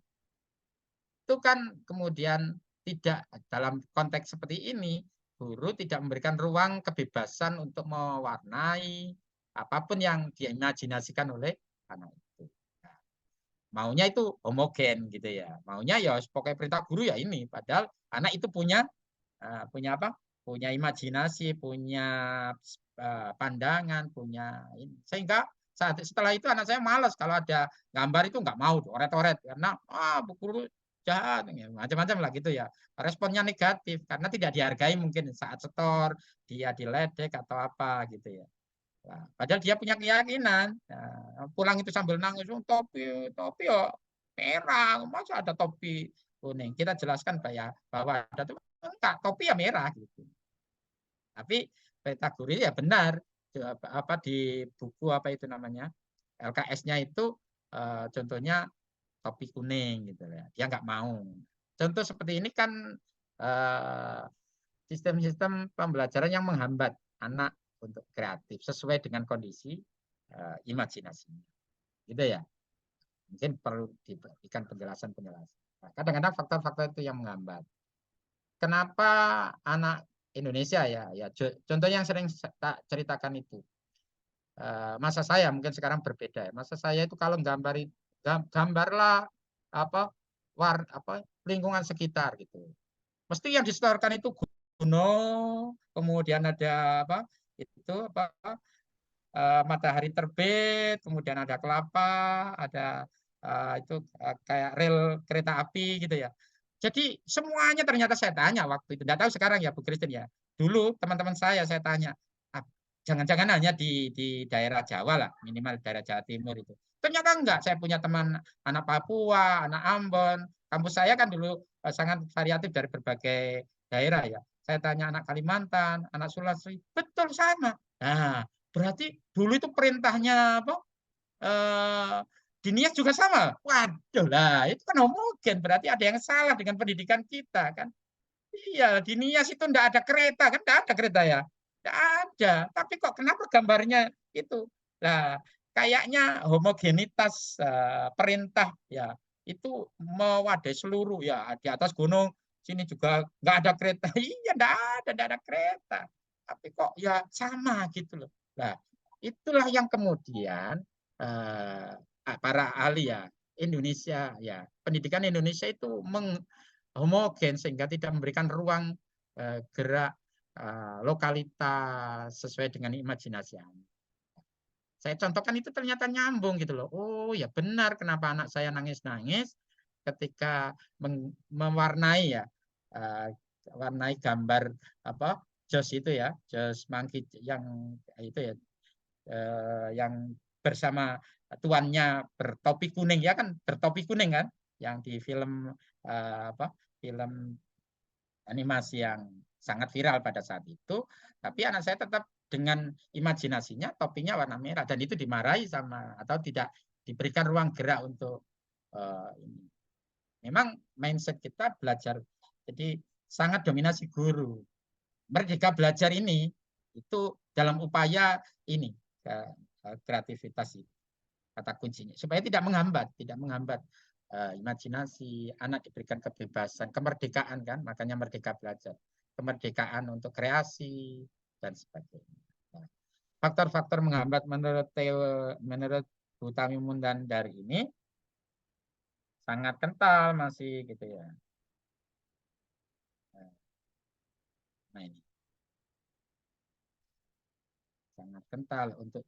itu kan kemudian tidak dalam konteks seperti ini, guru tidak memberikan ruang kebebasan untuk mewarnai apapun yang diimajinasikan oleh anak itu. Maunya itu homogen gitu ya. Maunya ya pokoknya perintah guru ya ini. Padahal anak itu punya apa? Punya imajinasi, punya pandangan, punya ini. Sehingga setelah itu anak saya malas kalau ada gambar itu nggak mau oret-oret karena bu guru jahat macam-macam lah gitu ya. Responnya negatif karena tidak dihargai mungkin saat setor dia diledek atau apa gitu ya. Nah, padahal dia punya keyakinan. Nah, pulang itu sambil nangis, topi ya merah, masa ada topi kuning. Kita jelaskan bahwa ada tuh enggak, topi ya merah gitu. Tapi Pythagoras ya benar, apa di buku apa itu namanya LKS-nya itu contohnya topi kuning gitu ya. Dia nggak mau. Contoh seperti ini kan sistem-sistem pembelajaran yang menghambat anak untuk kreatif sesuai dengan kondisi imajinasinya. Gitu ya. Mungkin perlu diberikan penjelasan-penjelasan. Nah, kadang-kadang faktor-faktor itu yang menghambat. Kenapa anak Indonesia ya contoh yang sering tak ceritakan itu. Masa saya mungkin sekarang berbeda ya. Masa saya itu kalau gambarlah apa lingkungan sekitar gitu. Mesti yang disetorkan itu gunung, kemudian ada apa itu apa matahari terbit, kemudian ada kelapa, ada itu kayak rel kereta api gitu ya. Jadi semuanya ternyata saya tanya waktu itu. Tidak tahu sekarang ya Bu Christine ya. Dulu teman-teman saya tanya, jangan-jangan hanya di daerah Jawa lah, minimal daerah Jawa Timur itu. Ternyata enggak, saya punya teman anak Papua, anak Ambon. Kampus saya kan dulu sangat variatif dari berbagai daerah ya. Saya tanya anak Kalimantan, anak Sulawesi, betul sama. Nah, berarti dulu itu perintahnya apa? Di Nias juga sama. Waduh lah, itu kan homogen. Berarti ada yang salah dengan pendidikan kita kan. Iya, di Nias itu enggak ada kereta kan, enggak ada kereta ya. Enggak ada. Tapi kok kenapa gambarnya itu? Nah, kayaknya homogenitas perintah ya itu mewadai seluruh ya di atas gunung sini juga nggak ada kereta. Iya, enggak ada kereta. Tapi kok ya sama gitu loh. Nah, itulah yang kemudian para ahli ya Indonesia ya pendidikan Indonesia itu homogen sehingga tidak memberikan ruang gerak lokalitas sesuai dengan imajinasi anak. Saya contohkan itu ternyata nyambung gitu loh. Oh ya benar, kenapa anak saya nangis-nangis ketika mewarnai ya, warnai gambar apa Jos itu ya, Jos Monkey yang itu ya, yang bersama tuannya bertopi kuning ya kan, bertopi kuning kan, yang di film apa film animasi yang sangat viral pada saat itu. Tapi anak saya tetap dengan imajinasinya topinya warna merah, dan itu dimarahi sama atau tidak diberikan ruang gerak untuk ini. Memang mindset kita belajar jadi sangat dominasi guru. Merdeka belajar ini itu dalam upaya ini kreativitas itu kata kuncinya, supaya tidak menghambat imajinasi anak, diberikan kebebasan, kemerdekaan kan, makanya merdeka belajar, kemerdekaan untuk kreasi dan sebagainya. Faktor-faktor menghambat menurut Bu Tamimun dan dari ini sangat kental masih gitu ya. Nah ini sangat kental untuk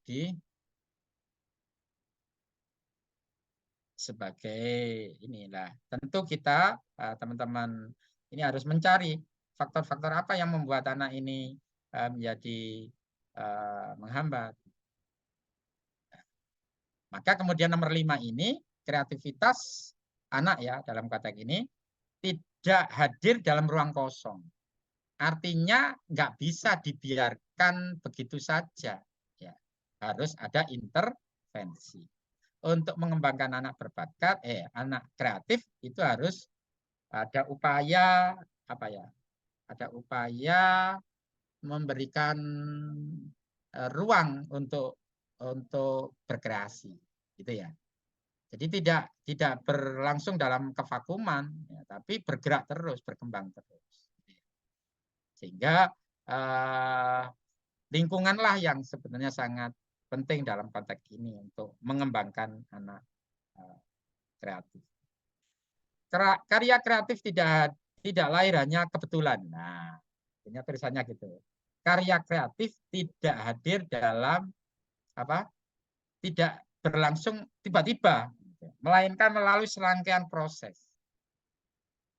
sebagai inilah. Tentu kita teman-teman ini harus mencari faktor-faktor apa yang membuat anak ini menjadi menghambat. Maka kemudian nomor 5 ini kreativitas anak ya dalam konteks ini tidak hadir dalam ruang kosong. Artinya nggak bisa dibiarkan begitu saja. Ya, harus ada intervensi. Untuk mengembangkan anak berbakat, anak kreatif itu harus ada upaya apa ya? Ada upaya memberikan ruang untuk berkreasi, gitu ya. Jadi tidak berlangsung dalam kevakuman, ya, tapi bergerak terus, berkembang terus. Sehingga lingkunganlah yang sebenarnya sangat penting dalam konteks ini untuk mengembangkan anak kreatif. Karya kreatif tidak lahir hanya kebetulan. Nah, ini tulisannya gitu. Karya kreatif tidak hadir dalam apa? Tidak berlangsung tiba-tiba, melainkan melalui serangkaian proses.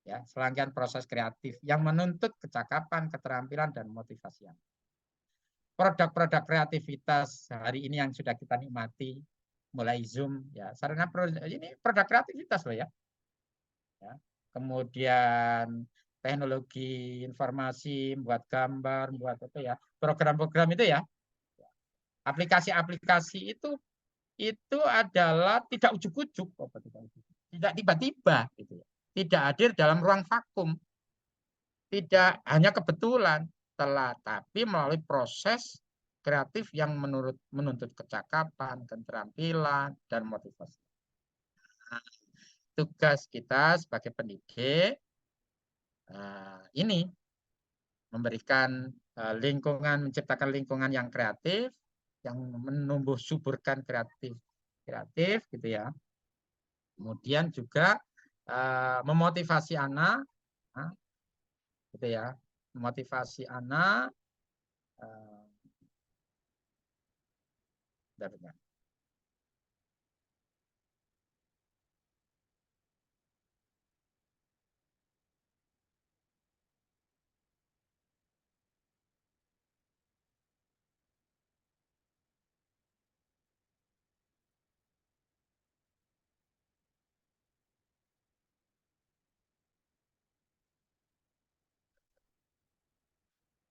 Ya, serangkaian proses kreatif yang menuntut kecakapan, keterampilan, dan motivasi. Produk-produk kreativitas hari ini yang sudah kita nikmati, mulai Zoom, ya, sarana ini produk kreativitas loh ya. Ya. Kemudian teknologi informasi, membuat gambar, membuat itu ya, program-program itu ya, aplikasi-aplikasi itu adalah tidak ujuk-ujuk, tidak tiba-tiba, gitu ya. Tidak hadir dalam ruang vakum, tidak hanya kebetulan, tapi melalui proses kreatif yang menuntut kecakapan, keterampilan, dan motivasi. Nah, tugas kita sebagai pendidik ini memberikan lingkungan, menciptakan lingkungan yang kreatif, yang menumbuh suburkan kreatif gitu ya. Kemudian juga memotivasi anak, gitu ya, memotivasi anak.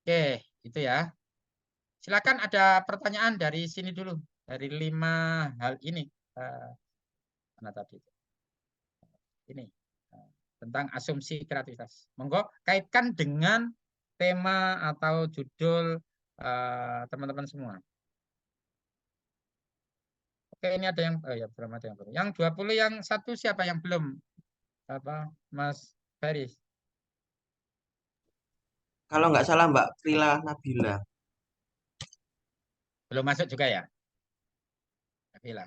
Oke, itu ya. Silakan ada pertanyaan dari sini dulu, dari 5 hal ini. Mana tadi? Ini tentang asumsi kreativitas. Monggo kaitkan dengan tema atau judul teman-teman semua. Oke, ini ada yang ya belum ada yang belum. Yang 20 yang satu siapa yang belum? Apa, Mas Feris? Kalau nggak salah Mbak Prila Nabila. Belum masuk juga ya? Nabila.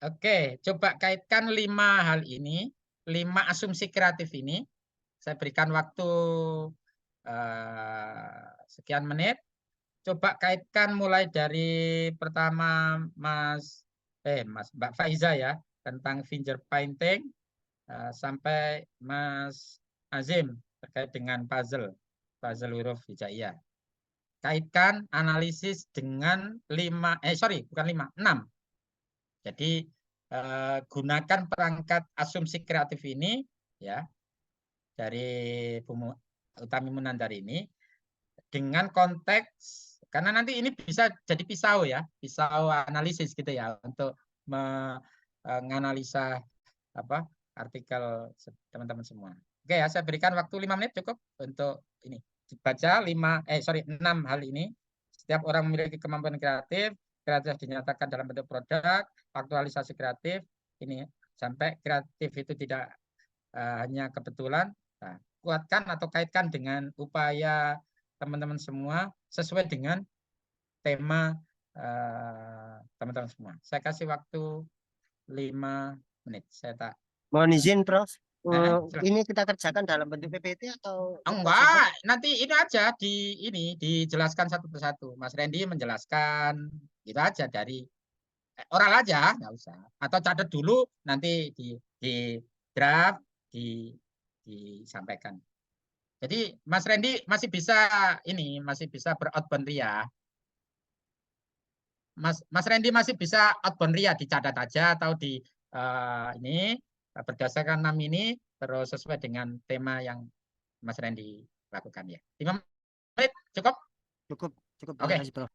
Oke, coba kaitkan 5 hal ini, 5 asumsi kreatif ini. Saya berikan waktu sekian menit. coba kaitkan mulai dari pertama Mbak Faiza ya, tentang finger painting sampai Mas Azim terkait dengan puzzle huruf hijaiyah. Kaitkan analisis dengan 6. Jadi gunakan perangkat asumsi kreatif ini ya dari Utami Munandar ini dengan konteks, karena nanti ini bisa jadi pisau ya, pisau analisis gitu ya untuk menganalisa artikel teman-teman semua. Oke ya, saya berikan waktu 5 menit cukup untuk ini. Baca 6 hal ini. Setiap orang memiliki kemampuan kreatif dinyatakan dalam bentuk produk, aktualisasi kreatif, ini sampai kreatif itu tidak hanya kebetulan. Nah, kuatkan atau kaitkan dengan upaya teman-teman semua sesuai dengan tema teman-teman semua. Saya kasih waktu 5 menit. Saya tak. Mohon izin, Prof. Silakan. Ini kita kerjakan dalam bentuk PPT atau Enggak, nanti ini aja dijelaskan satu persatu. Mas Randy menjelaskan gitu aja dari oral aja, nggak usah. Atau catat dulu nanti di draft disampaikan. Jadi Mas Randy masih bisa beroutbound ria. Mas Randy masih bisa outbound ria, dicatat aja atau di ini berdasarkan 6 ini terus sesuai dengan tema yang Mas Randy lakukan ya. 5 menit cukup? Cukup. Terima Oke. kasih, Prof.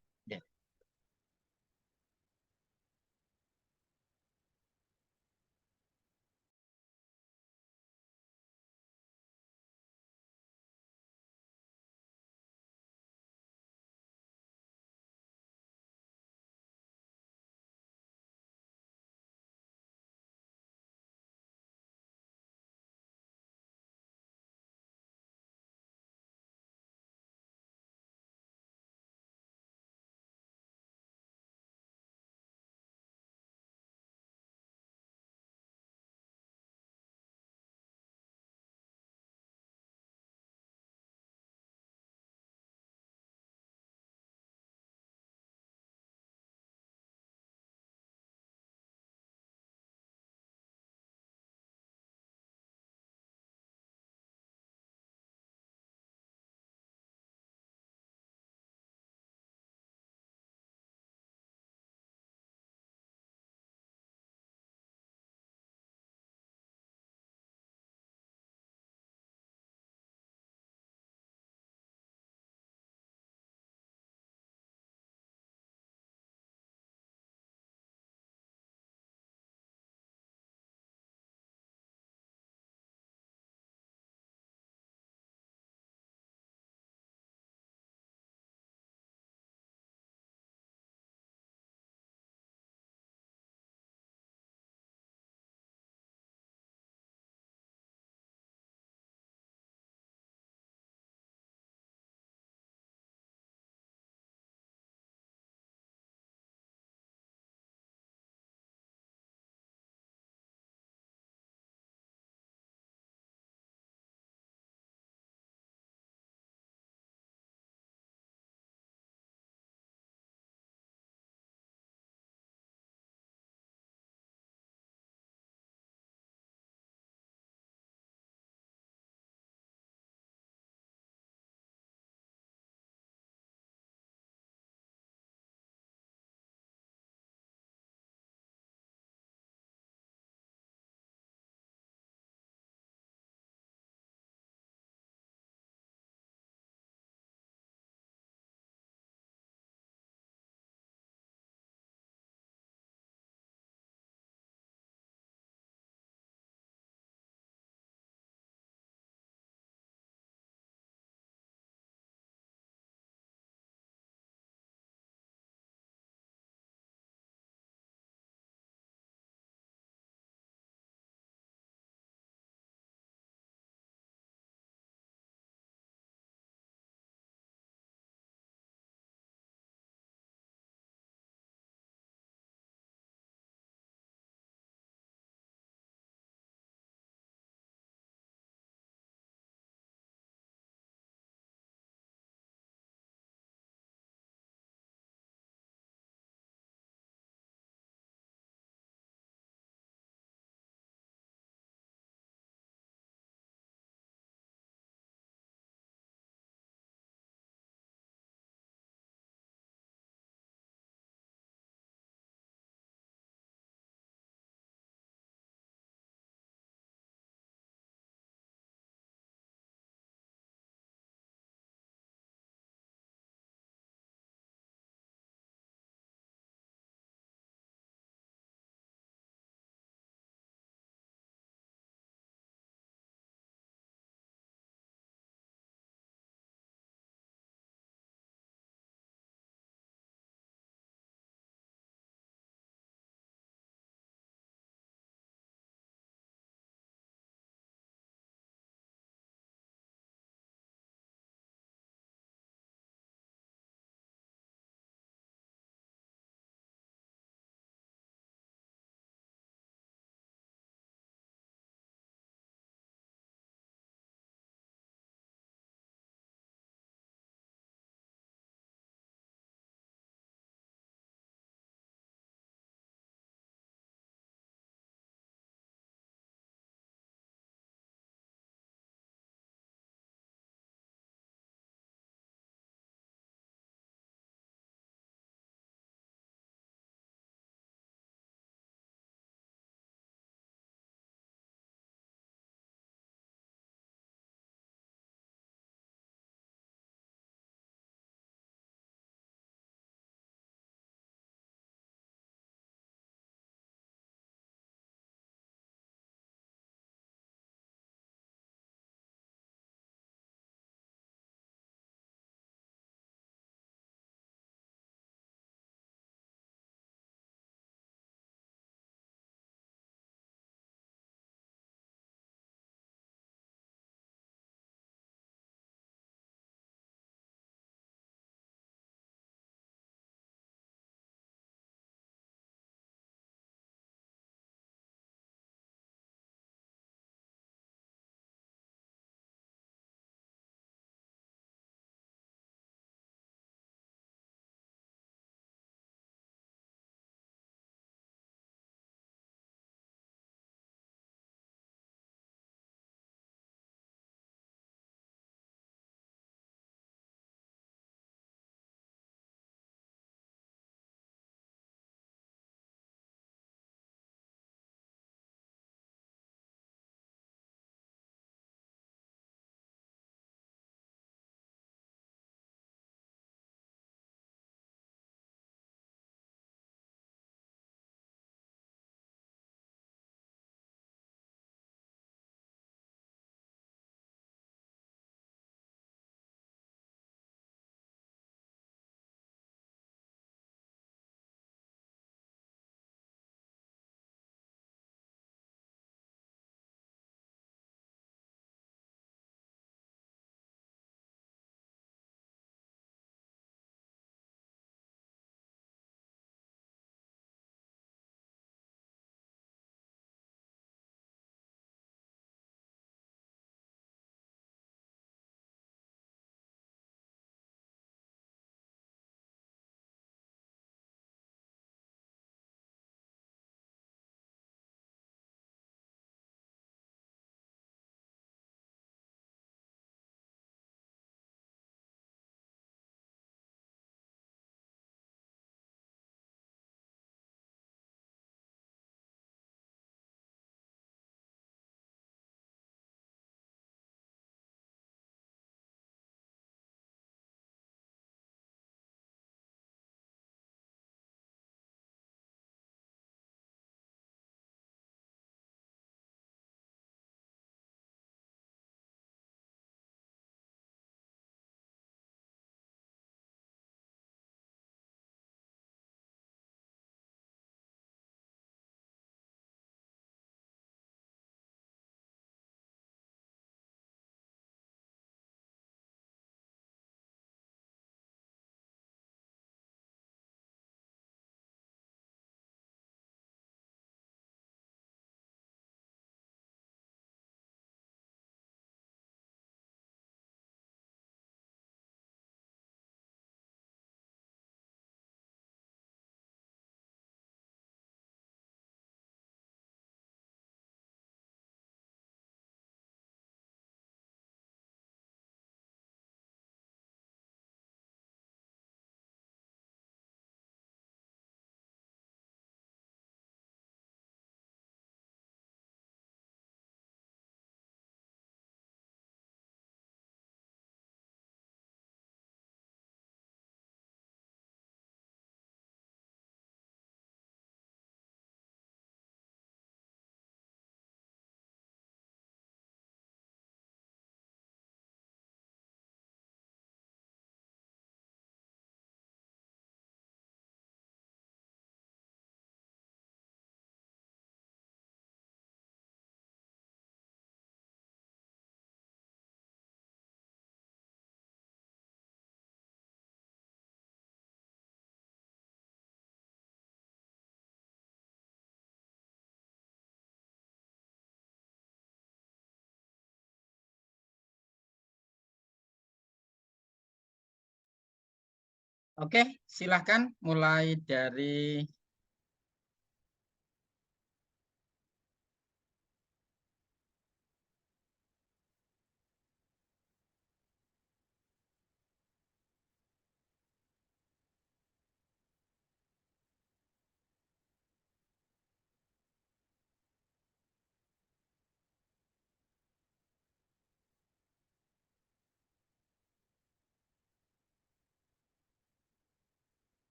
Oke, silahkan mulai dari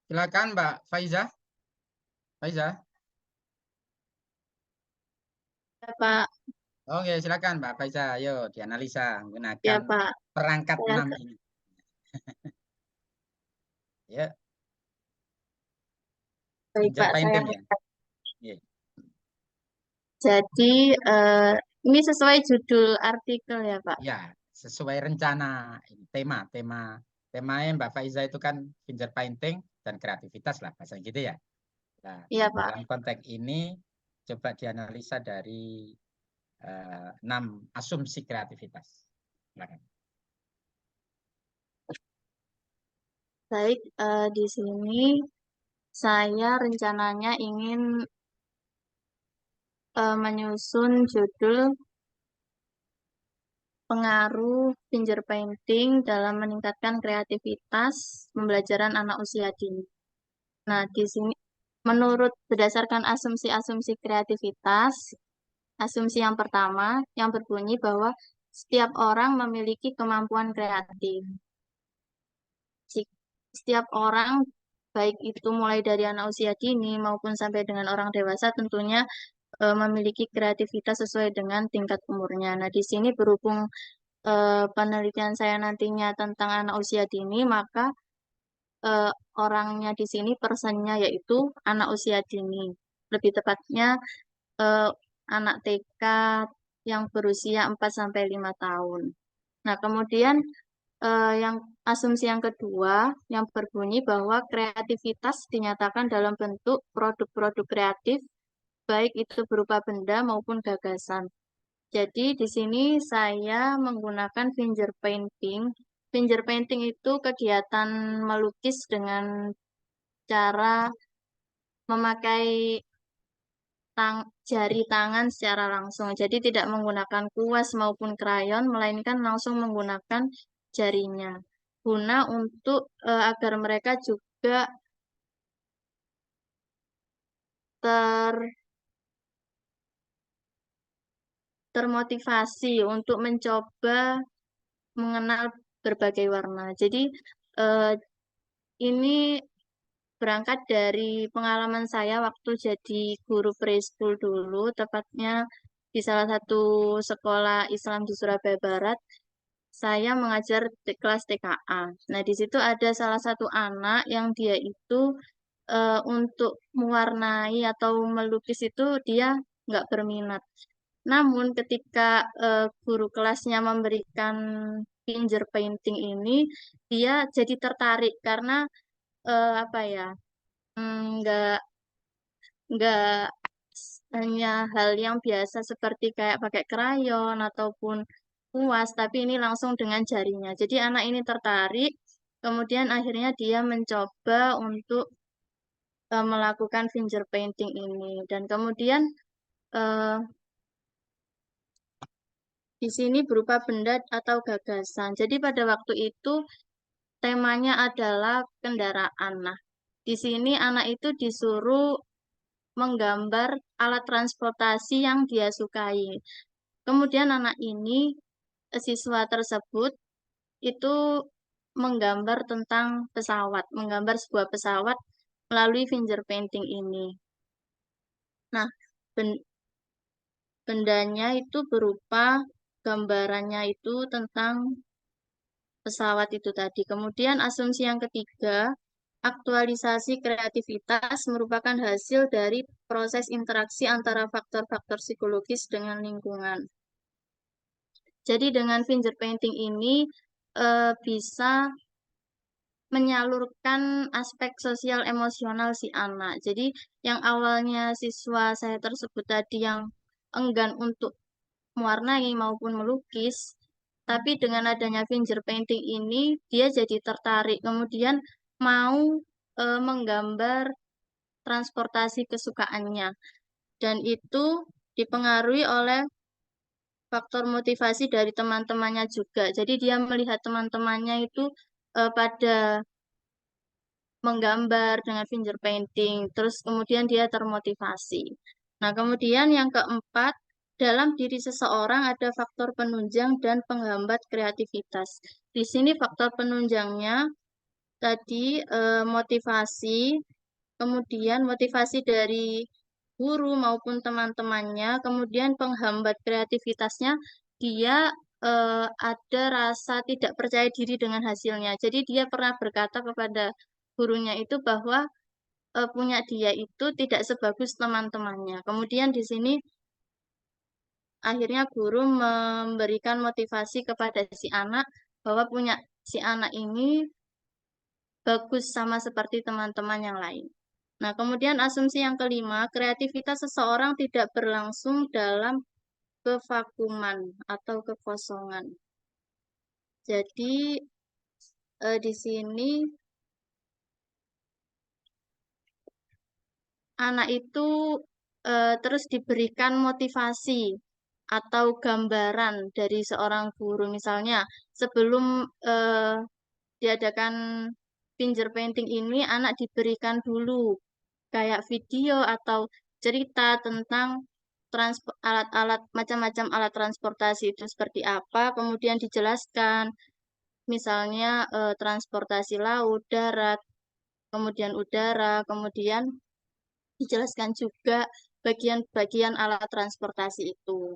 silakan Mbak Faiza. Faiza. Ya, Pak. Oke, silakan Mbak Faiza. Ayo dianalisa Ya, menggunakan Pak. perangkat Saya 6 ini. Ya, baik, finger Pak. Saya painting ya. Iya. jadi ini sesuai judul artikel ya, Pak. Ya, sesuai rencana ini, temanya Mbak Faiza itu kan finger painting dan kreativitas lah bahasa gitu ya. Nah, Iya, Pak. dalam konteks ini coba dianalisa dari 6 asumsi kreativitas. Silakan. Baik, di sini saya rencananya ingin menyusun judul pengaruh finger painting dalam meningkatkan kreativitas pembelajaran anak usia dini. Nah, di sini menurut berdasarkan asumsi-asumsi kreativitas, asumsi yang pertama yang berbunyi bahwa setiap orang memiliki kemampuan kreatif. Setiap orang, baik itu mulai dari anak usia dini maupun sampai dengan orang dewasa, tentunya memiliki kreativitas sesuai dengan tingkat umurnya. Nah, di sini berhubung penelitian saya nantinya tentang anak usia dini, maka orangnya di sini personnya yaitu anak usia dini. Lebih tepatnya eh, anak TK yang berusia 4-5 tahun. Nah, kemudian yang asumsi yang kedua yang berbunyi bahwa kreativitas dinyatakan dalam bentuk produk-produk kreatif, baik itu berupa benda maupun gagasan. Jadi di sini saya menggunakan finger painting. Finger painting itu kegiatan melukis dengan cara memakai jari tangan secara langsung. Jadi tidak menggunakan kuas maupun krayon, melainkan langsung menggunakan jarinya. Guna untuk agar mereka juga termotivasi untuk mencoba mengenal berbagai warna. Jadi ini berangkat dari pengalaman saya waktu jadi guru preschool dulu, tepatnya di salah satu sekolah Islam di Surabaya Barat. Saya mengajar kelas TKA. Nah, di situ ada salah satu anak yang dia itu untuk mewarnai atau melukis itu dia nggak berminat. Namun ketika guru kelasnya memberikan finger painting ini, dia jadi tertarik karena apa ya, nggak nggak hanya hal yang biasa seperti kayak pakai krayon ataupun kuas, tapi ini langsung dengan jarinya. Jadi anak ini tertarik, kemudian akhirnya dia mencoba untuk melakukan finger painting ini. Dan kemudian eh, di sini berupa benda atau gagasan. Jadi pada waktu itu temanya adalah kendaraan. Nah, di sini anak itu disuruh menggambar alat transportasi yang dia sukai. Kemudian anak ini, siswa tersebut itu menggambar tentang pesawat, menggambar sebuah pesawat melalui finger painting ini. Nah, bendanya itu berupa gambarannya itu tentang pesawat itu tadi. Kemudian asumsi yang ketiga, aktualisasi kreativitas merupakan hasil dari proses interaksi antara faktor-faktor psikologis dengan lingkungan. Jadi dengan finger painting ini bisa menyalurkan aspek sosial emosional si anak. Jadi yang awalnya siswa saya tersebut tadi yang enggan untuk mewarnai maupun melukis, tapi dengan adanya finger painting ini dia jadi tertarik, kemudian mau menggambar transportasi kesukaannya. Dan itu dipengaruhi oleh faktor motivasi dari teman-temannya juga. Jadi dia melihat teman-temannya itu pada menggambar dengan finger painting, terus kemudian dia termotivasi. Nah, kemudian yang keempat, dalam diri seseorang ada faktor penunjang dan penghambat kreativitas. Di sini faktor penunjangnya tadi motivasi, kemudian motivasi dari guru maupun teman-temannya, kemudian penghambat kreativitasnya, dia ada rasa tidak percaya diri dengan hasilnya. Jadi dia pernah berkata kepada gurunya itu bahwa punya dia itu tidak sebagus teman-temannya. Kemudian di sini akhirnya guru memberikan motivasi kepada si anak bahwa punya si anak ini bagus sama seperti teman-teman yang lain. Nah, kemudian asumsi yang kelima, kreativitas seseorang tidak berlangsung dalam kevakuman atau kekosongan. Jadi di sini anak itu terus diberikan motivasi atau gambaran dari seorang guru. Misalnya sebelum diadakan finger painting ini, anak diberikan dulu kayak video atau cerita tentang alat-alat macam-macam alat transportasi itu seperti apa, kemudian dijelaskan misalnya transportasi laut, darat, kemudian udara, kemudian dijelaskan juga bagian-bagian alat transportasi itu.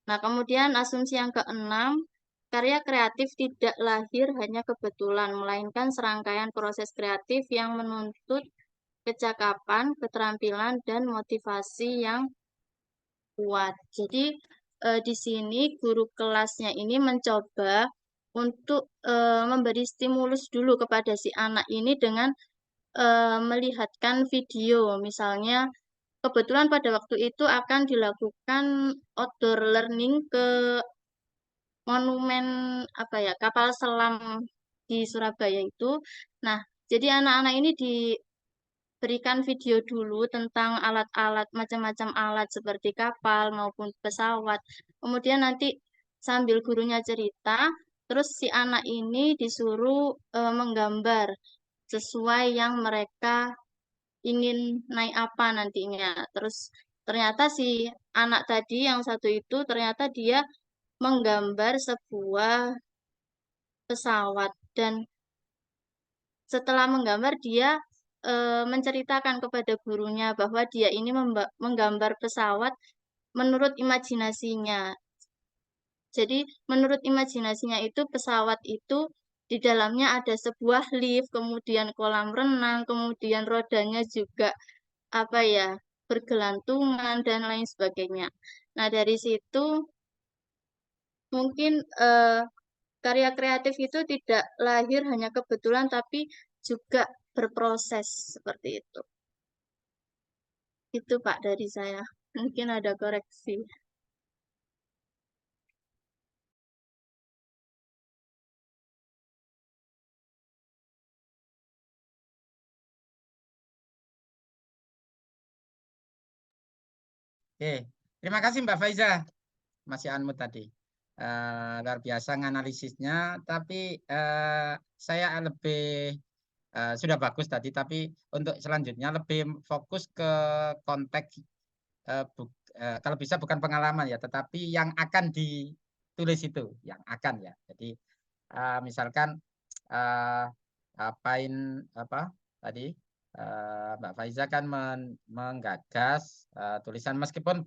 Nah, kemudian asumsi yang keenam, karya kreatif tidak lahir hanya kebetulan, melainkan serangkaian proses kreatif yang menuntut kecakapan, keterampilan, dan motivasi yang kuat. Jadi di sini guru kelasnya ini mencoba untuk memberi stimulus dulu kepada si anak ini dengan melihatkan video. Misalnya kebetulan pada waktu itu akan dilakukan outdoor learning ke monumen apa ya, kapal selam di Surabaya itu. Nah, jadi anak-anak ini diberikan video dulu tentang alat-alat, macam-macam alat seperti kapal maupun pesawat. Kemudian nanti sambil gurunya cerita, terus si anak ini disuruh menggambar sesuai yang mereka ingin naik apa nantinya. Terus ternyata si anak tadi yang satu itu ternyata dia menggambar sebuah pesawat, dan setelah menggambar dia menceritakan kepada gurunya bahwa dia ini menggambar pesawat menurut imajinasinya. Jadi menurut imajinasinya itu pesawat itu di dalamnya ada sebuah lift, kemudian kolam renang, kemudian rodanya juga apa ya, bergelantungan dan lain sebagainya. Nah, dari situ mungkin karya kreatif itu tidak lahir hanya kebetulan, tapi juga berproses seperti itu. Itu Pak dari saya. Mungkin ada koreksi. Oke, terima kasih Mbak Faiza, Mas Anmut tadi. Luar biasa analisisnya, tapi saya lebih sudah bagus tadi, tapi untuk selanjutnya lebih fokus ke konteks kalau bisa bukan pengalaman ya, tetapi yang akan ditulis itu, yang akan ya. Jadi misalkan apain apa tadi Mbak Faiza kan menggagas tulisan meskipun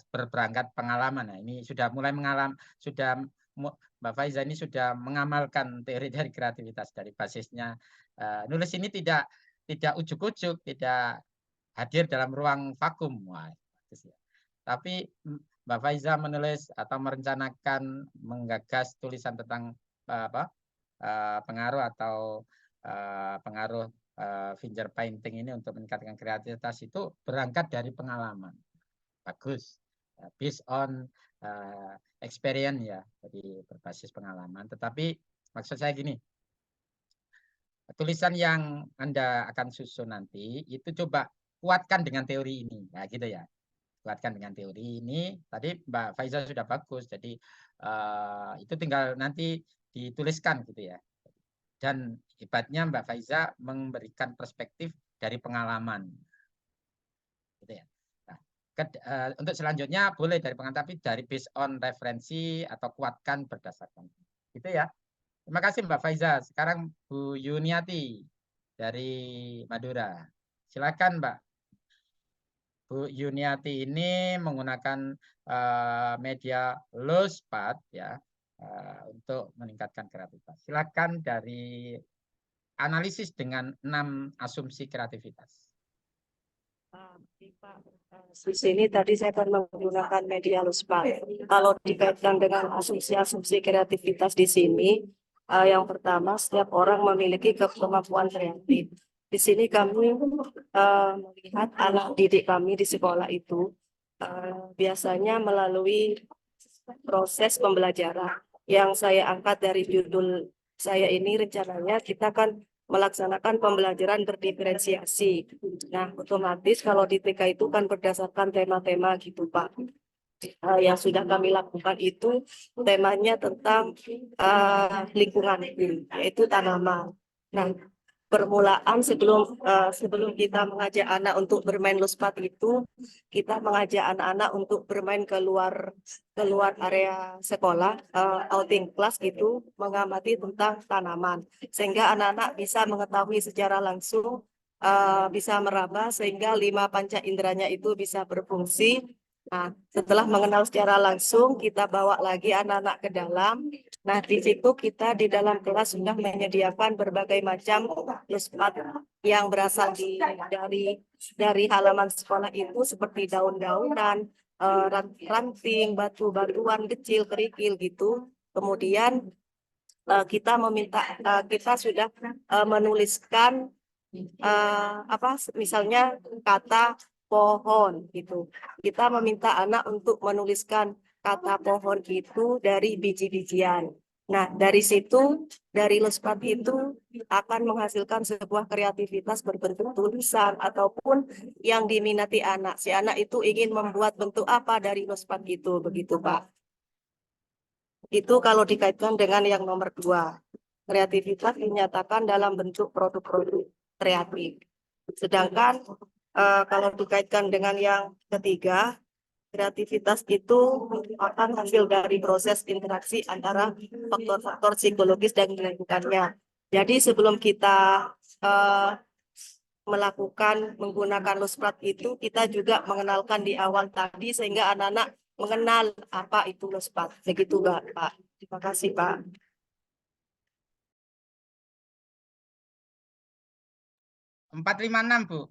berberangkat pengalaman. Nah, ini sudah mulai Mbak Faiza ini sudah mengamalkan teori dari kreativitas dari basisnya. Nulis ini tidak ujuk-ujuk, tidak hadir dalam ruang vakum. Wah, tapi Mbak Faiza menulis atau merencanakan menggagas tulisan tentang pengaruh atau pengaruh finger painting ini untuk meningkatkan kreativitas itu berangkat dari pengalaman. Bagus, based on experience ya, jadi berbasis pengalaman. Tetapi maksud saya gini, tulisan yang Anda akan susun nanti itu coba kuatkan dengan teori ini, ya gitu ya. Kuatkan dengan teori ini. Tadi Mbak Faiza sudah bagus, jadi itu tinggal nanti dituliskan gitu ya. Dan hebatnya Mbak Faiza memberikan perspektif dari pengalaman, gitu ya. Nah, untuk selanjutnya boleh dari pengalaman, tapi dari based on referensi atau kuatkan berdasarkan, gitu ya. Terima kasih Mbak Faiza. Sekarang Bu Yuniati dari Madura. Silakan Mbak. Bu Yuniati ini menggunakan media Lospat ya untuk meningkatkan kreativitas. Silakan dari analisis dengan 6 asumsi kreativitas. Di sini tadi saya akan menggunakan media Lospat. Kalau dikaitkan dengan asumsi-asumsi kreativitas di sini, yang pertama setiap orang memiliki kemampuan kreatif. Di sini kami melihat anak didik kami di sekolah itu biasanya melalui proses pembelajaran. Yang saya angkat dari judul saya ini, rencananya kita akan melaksanakan pembelajaran berdiferensiasi. Nah, otomatis kalau di TK itu kan berdasarkan tema-tema gitu, Pak. Yang sudah kami lakukan itu temanya tentang lingkungan, yaitu tanaman. Nah, permulaan sebelum kita mengajak anak untuk bermain Lospat itu, kita mengajak anak-anak untuk bermain keluar area sekolah, outing class gitu, mengamati tentang tanaman, sehingga anak-anak bisa mengetahui secara langsung, bisa meraba sehingga 5 panca inderanya itu bisa berfungsi. Nah, setelah mengenal secara langsung, kita bawa lagi anak-anak ke dalam. Nah, di situ kita di dalam kelas sudah menyediakan berbagai macam Lospat yang berasal dari halaman sekolah itu, seperti daun-daunan, ranting, batu-batuan kecil, kerikil gitu. Kemudian kita sudah menuliskan misalnya kata pohon gitu. Kita meminta anak untuk menuliskan kata pohon itu dari biji-bijian. Nah, dari situ, dari Lospat itu akan menghasilkan sebuah kreativitas berbentuk tulisan ataupun yang diminati anak. Si anak itu ingin membuat bentuk apa dari Lospat itu, begitu Pak. Itu kalau dikaitkan dengan yang nomor 2. Kreativitas dinyatakan dalam bentuk produk-produk kreatif. Sedangkan kalau dikaitkan dengan yang ketiga, kreativitas itu akan hasil dari proses interaksi antara faktor-faktor psikologis dan lingkungannya. Jadi sebelum kita menggunakan Lospat itu, kita juga mengenalkan di awal tadi sehingga anak-anak mengenal apa itu Lospat. Begitu Pak. Terima kasih Pak. Empat, 5, 6 Bu.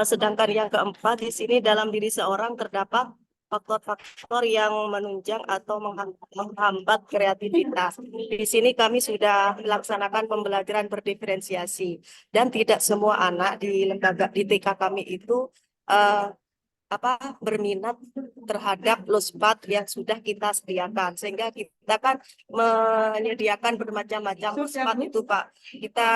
Sedangkan yang keempat, di sini dalam diri seorang terdapat faktor-faktor yang menunjang atau menghambat kreativitas. Di sini kami sudah melaksanakan pembelajaran berdiferensiasi, dan tidak semua anak di lembaga di TK kami itu berminat terhadap Lospat yang sudah kita sediakan, sehingga kita kan menyediakan bermacam-macam Lospat itu Pak. Kita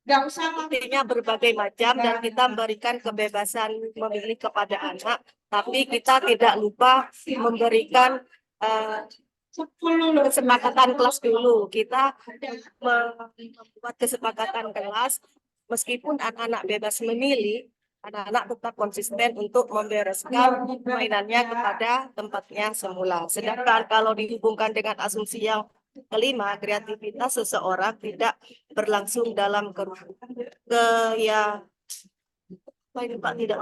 artinya berbagai macam, dan kita memberikan kebebasan memilih kepada anak, tapi kita tidak lupa memberikan kesepakatan kelas dulu. Kita membuat kesepakatan kelas, meskipun anak-anak bebas memilih, anak-anak tetap konsisten untuk membereskan mainannya kepada tempatnya semula. Sedangkan kalau dihubungkan dengan asumsi yang kelima, kreativitas seseorang tidak berlangsung dalam ya apa ini Pak, tidak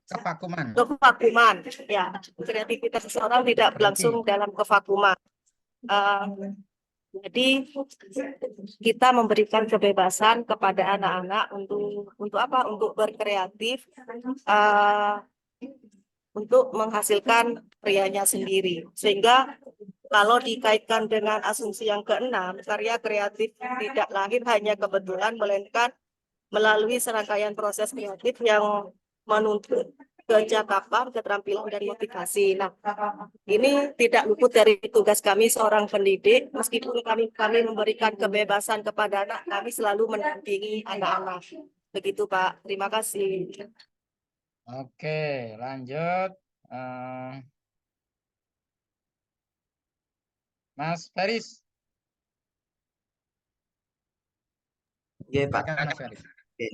Kevakuman. kevakuman. Ya, kreativitas seseorang tidak berlangsung dalam kevakuman. Jadi kita memberikan kebebasan kepada anak-anak untuk apa? Untuk berkreatif, untuk menghasilkan karyanya sendiri. Sehingga kalau dikaitkan dengan asumsi yang keenam, karya kreatif tidak lahir hanya kebetulan, melainkan melalui serangkaian proses kreatif yang menuntut kecakapan, keterampilan, dan motivasi. Nah, ini tidak luput dari tugas kami seorang pendidik. Meskipun kami memberikan kebebasan kepada anak, kami selalu mendampingi anak-anak. Begitu, Pak. Terima kasih. Oke, lanjut. Mas Feris. Iya, Pak. Silakan, Mas Feris. Oke.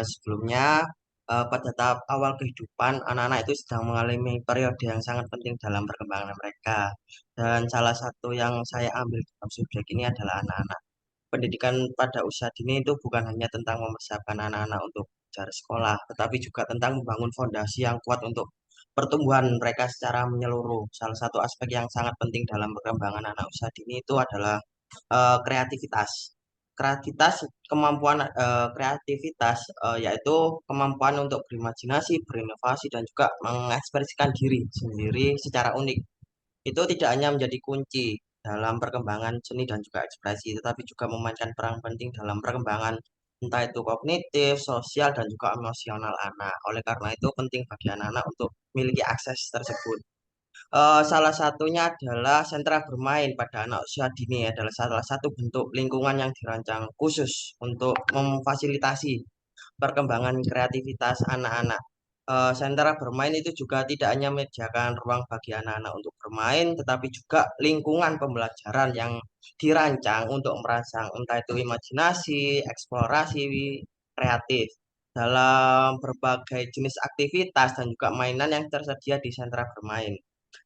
Sebelumnya, pada tahap awal kehidupan, anak-anak itu sedang mengalami periode yang sangat penting dalam perkembangan mereka. Dan salah satu yang saya ambil dalam subjek ini adalah anak-anak. Pendidikan pada usia dini itu bukan hanya tentang mempersiapkan anak-anak untuk belajar sekolah, tetapi juga tentang membangun fondasi yang kuat untuk pertumbuhan mereka secara menyeluruh. Salah satu aspek yang sangat penting dalam perkembangan anak usia dini itu adalah kreativitas. Kreativitas yaitu kemampuan untuk berimajinasi, berinovasi, dan juga mengekspresikan diri sendiri secara unik. Itu tidak hanya menjadi kunci dalam perkembangan seni dan juga ekspresi, tetapi juga memainkan peran penting dalam perkembangan entah itu kognitif, sosial, dan juga emosional anak. Oleh karena itu penting bagi anak-anak untuk memiliki akses tersebut. Salah satunya adalah sentra bermain pada anak usia dini adalah salah satu bentuk lingkungan yang dirancang khusus untuk memfasilitasi perkembangan kreativitas anak-anak. Sentra bermain itu juga tidak hanya menyediakan ruang bagi anak-anak untuk bermain, tetapi juga lingkungan pembelajaran yang dirancang untuk merangsang entah itu imajinasi, eksplorasi, kreatif dalam berbagai jenis aktivitas dan juga mainan yang tersedia di sentra bermain.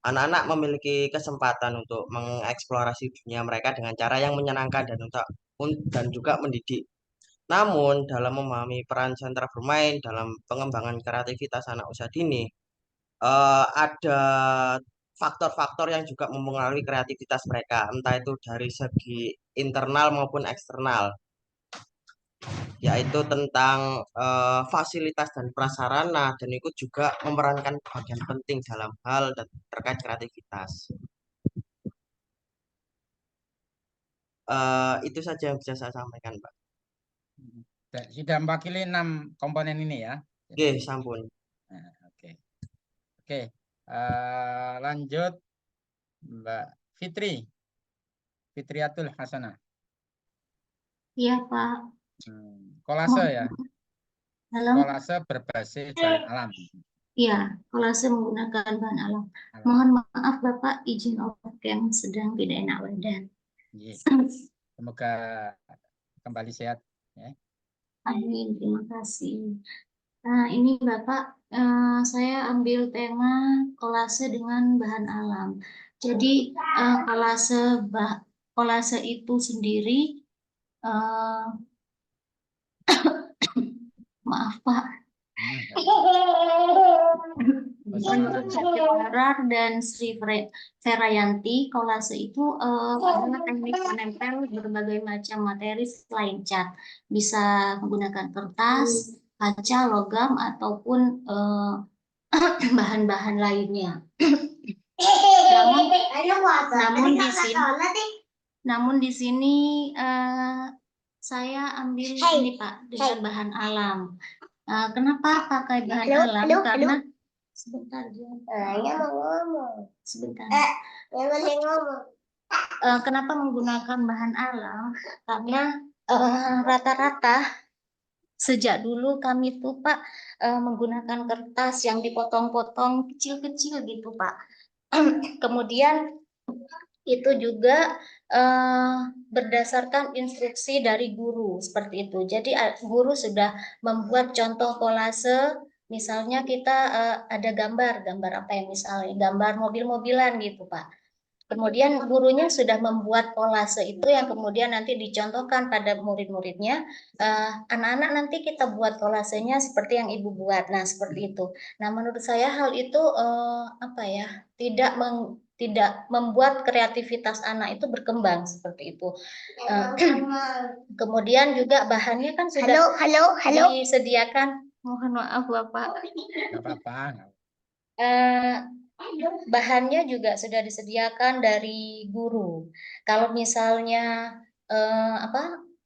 Anak-anak memiliki kesempatan untuk mengeksplorasi dunia mereka dengan cara yang menyenangkan dan juga mendidik. Namun, dalam memahami peran sentra bermain dalam pengembangan kreativitas anak usia dini, ada faktor-faktor yang juga mempengaruhi kreativitas mereka, entah itu dari segi internal maupun eksternal, yaitu tentang fasilitas dan prasarana, dan itu juga memerankan bagian penting dalam hal terkait kreativitas. Itu saja yang bisa saya sampaikan, Pak. Sudah mewakili 6 komponen ini ya. Oke, sampun. Nah, oke. Oke, lanjut Mbak Fitri. Fitriatul Hasanah. Iya, Pak. Kolase ya. Dalam Kolase berbasis bahan alam. Iya, kolase menggunakan bahan alam. Mohon maaf Bapak, izin obat yang sedang tidak enak badan. Semoga kembali sehat. Ya. Amin, terima kasih. Nah, ini Bapak, saya ambil tema kolase dengan bahan alam. Jadi kolase itu sendiri, maaf Pak. Menurut Siti Barar dan Sri Ferayanti, kolase itu adalah teknik menempel berbagai macam materi selain cat. Bisa menggunakan kertas, kaca, logam, ataupun bahan-bahan lainnya. Namun di sini saya ambil ini Pak dengan bahan alam. Kenapa pakai bahan alam? Karena sebentar kenapa menggunakan bahan alam? Karena rata-rata sejak dulu kami tuh Pak menggunakan kertas yang dipotong-potong kecil-kecil gitu Pak. Kemudian itu juga berdasarkan instruksi dari guru seperti itu. Jadi guru sudah membuat contoh kolase, misalnya kita ada gambar apa ya misalnya, gambar mobil-mobilan gitu Pak. Kemudian gurunya sudah membuat kolase itu yang kemudian nanti dicontohkan pada murid-muridnya. Anak-anak nanti kita buat kolasenya seperti yang ibu buat. Nah, seperti itu. Nah, menurut saya hal itu apa ya, tidak membuat kreativitas anak itu berkembang seperti itu. Kemudian juga bahannya kan sudah disediakan. Mohon maaf Bapak. Nggak apa-apa. Bahannya juga sudah disediakan dari guru. Kalau misalnya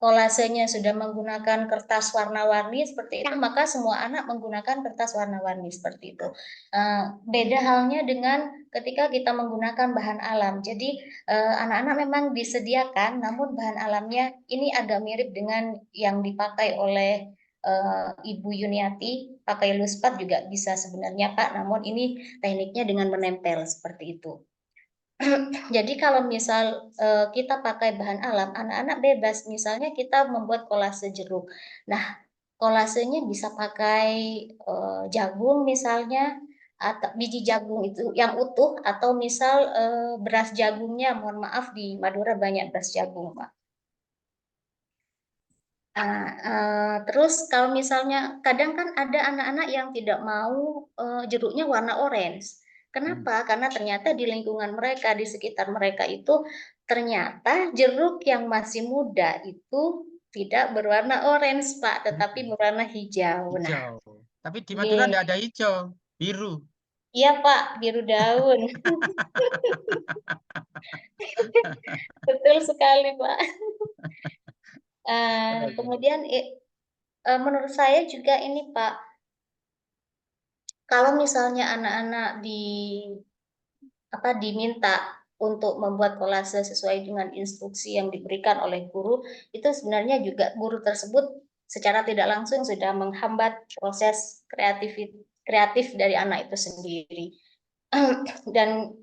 kolasenya sudah menggunakan kertas warna-warni seperti itu, maka semua anak menggunakan kertas warna-warni seperti itu. Beda halnya dengan ketika kita menggunakan bahan alam. Jadi anak-anak memang disediakan, namun bahan alamnya ini agak mirip dengan yang dipakai oleh Ibu Yuniati, pakai luspat juga bisa sebenarnya Pak, namun ini tekniknya dengan menempel seperti itu. Jadi kalau misal kita pakai bahan alam, anak-anak bebas. Misalnya kita membuat kolase jeruk. Nah, kolasenya bisa pakai jagung misalnya, atau biji jagung itu yang utuh, atau misal beras jagungnya. Mohon maaf, di Madura banyak beras jagung, Pak. Terus kalau misalnya kadang kan ada anak-anak yang tidak mau jeruknya warna orange. Kenapa? Karena ternyata di lingkungan mereka, di sekitar mereka itu ternyata jeruk yang masih muda itu tidak berwarna orange, Pak, tetapi berwarna hijau. Nah, Hijau. Tapi di Madura tidak ada hijau, biru. iya Pak, biru daun. Betul sekali Pak. Kemudian menurut saya juga ini Pak, kalau misalnya anak-anak diminta untuk membuat kolase sesuai dengan instruksi yang diberikan oleh guru, itu sebenarnya juga guru tersebut secara tidak langsung sudah menghambat proses kreatif dari anak itu sendiri. Dan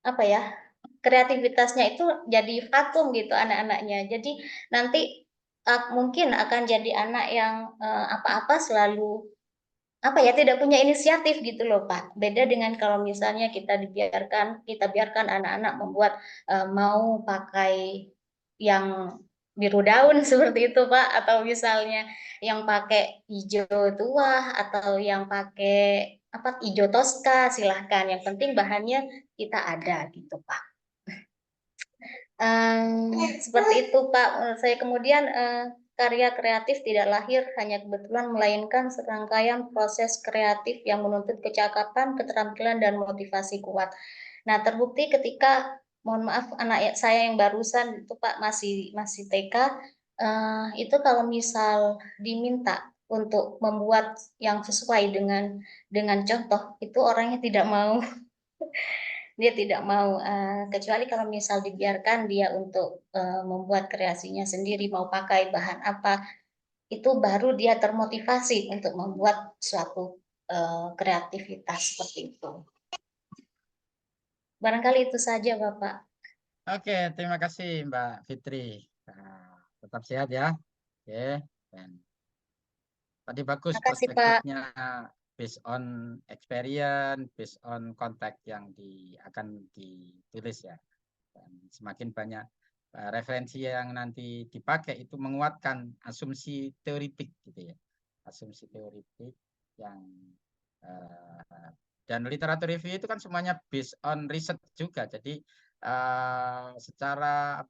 apa ya, kreativitasnya itu jadi vakum gitu anak-anaknya. Jadi nanti mungkin akan jadi anak yang apa-apa selalu tidak punya inisiatif gitu loh Pak. Beda dengan kalau misalnya kita biarkan anak-anak membuat mau pakai yang biru daun seperti itu Pak, atau misalnya yang pakai hijau tua, atau yang pakai hijau toska, silahkan. Yang penting bahannya kita ada gitu Pak. Seperti itu Pak. Saya kemudian karya kreatif tidak lahir hanya kebetulan, melainkan serangkaian proses kreatif yang menuntut kecakapan, keterampilan, dan motivasi kuat. Nah, terbukti ketika, mohon maaf, anak saya yang barusan itu Pak masih TK, itu kalau misal diminta untuk membuat yang sesuai dengan contoh, itu orangnya tidak mau. Dia tidak mau, kecuali kalau misal dibiarkan dia untuk membuat kreasinya sendiri, mau pakai bahan apa, itu baru dia termotivasi untuk membuat suatu kreativitas seperti itu. Barangkali itu saja Bapak. Oke, terima kasih Mbak Fitri. Nah, tetap sehat ya. Oke. Dan tadi bagus Makasih Pak. perspektifnya, based on experience, based on konteks yang akan ditulis ya. Dan semakin banyak referensi yang nanti dipakai itu menguatkan asumsi teoritik gitu ya. Asumsi teoritik yang dan literatur review itu kan semuanya based on riset juga. Jadi secara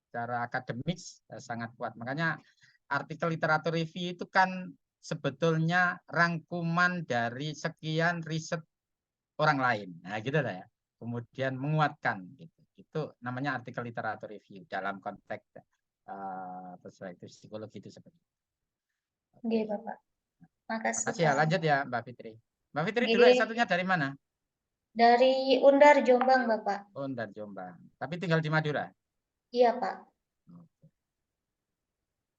secara akademik sangat kuat. Makanya artikel literatur review itu kan sebetulnya rangkuman dari sekian riset orang lain. Nah, gitu lah ya. Kemudian menguatkan gitu. Itu namanya artikel literatur review dalam konteks perspektif psikologi itu seperti itu. Oke Bapak. Makasih Makasih ya. Pak. Lanjut ya Mbak Fitri. Mbak Fitri Oke. dulu S1-nya dari mana? Dari Undar Jombang Bapak. Undar Jombang. Tapi tinggal di Madura. Iya Pak.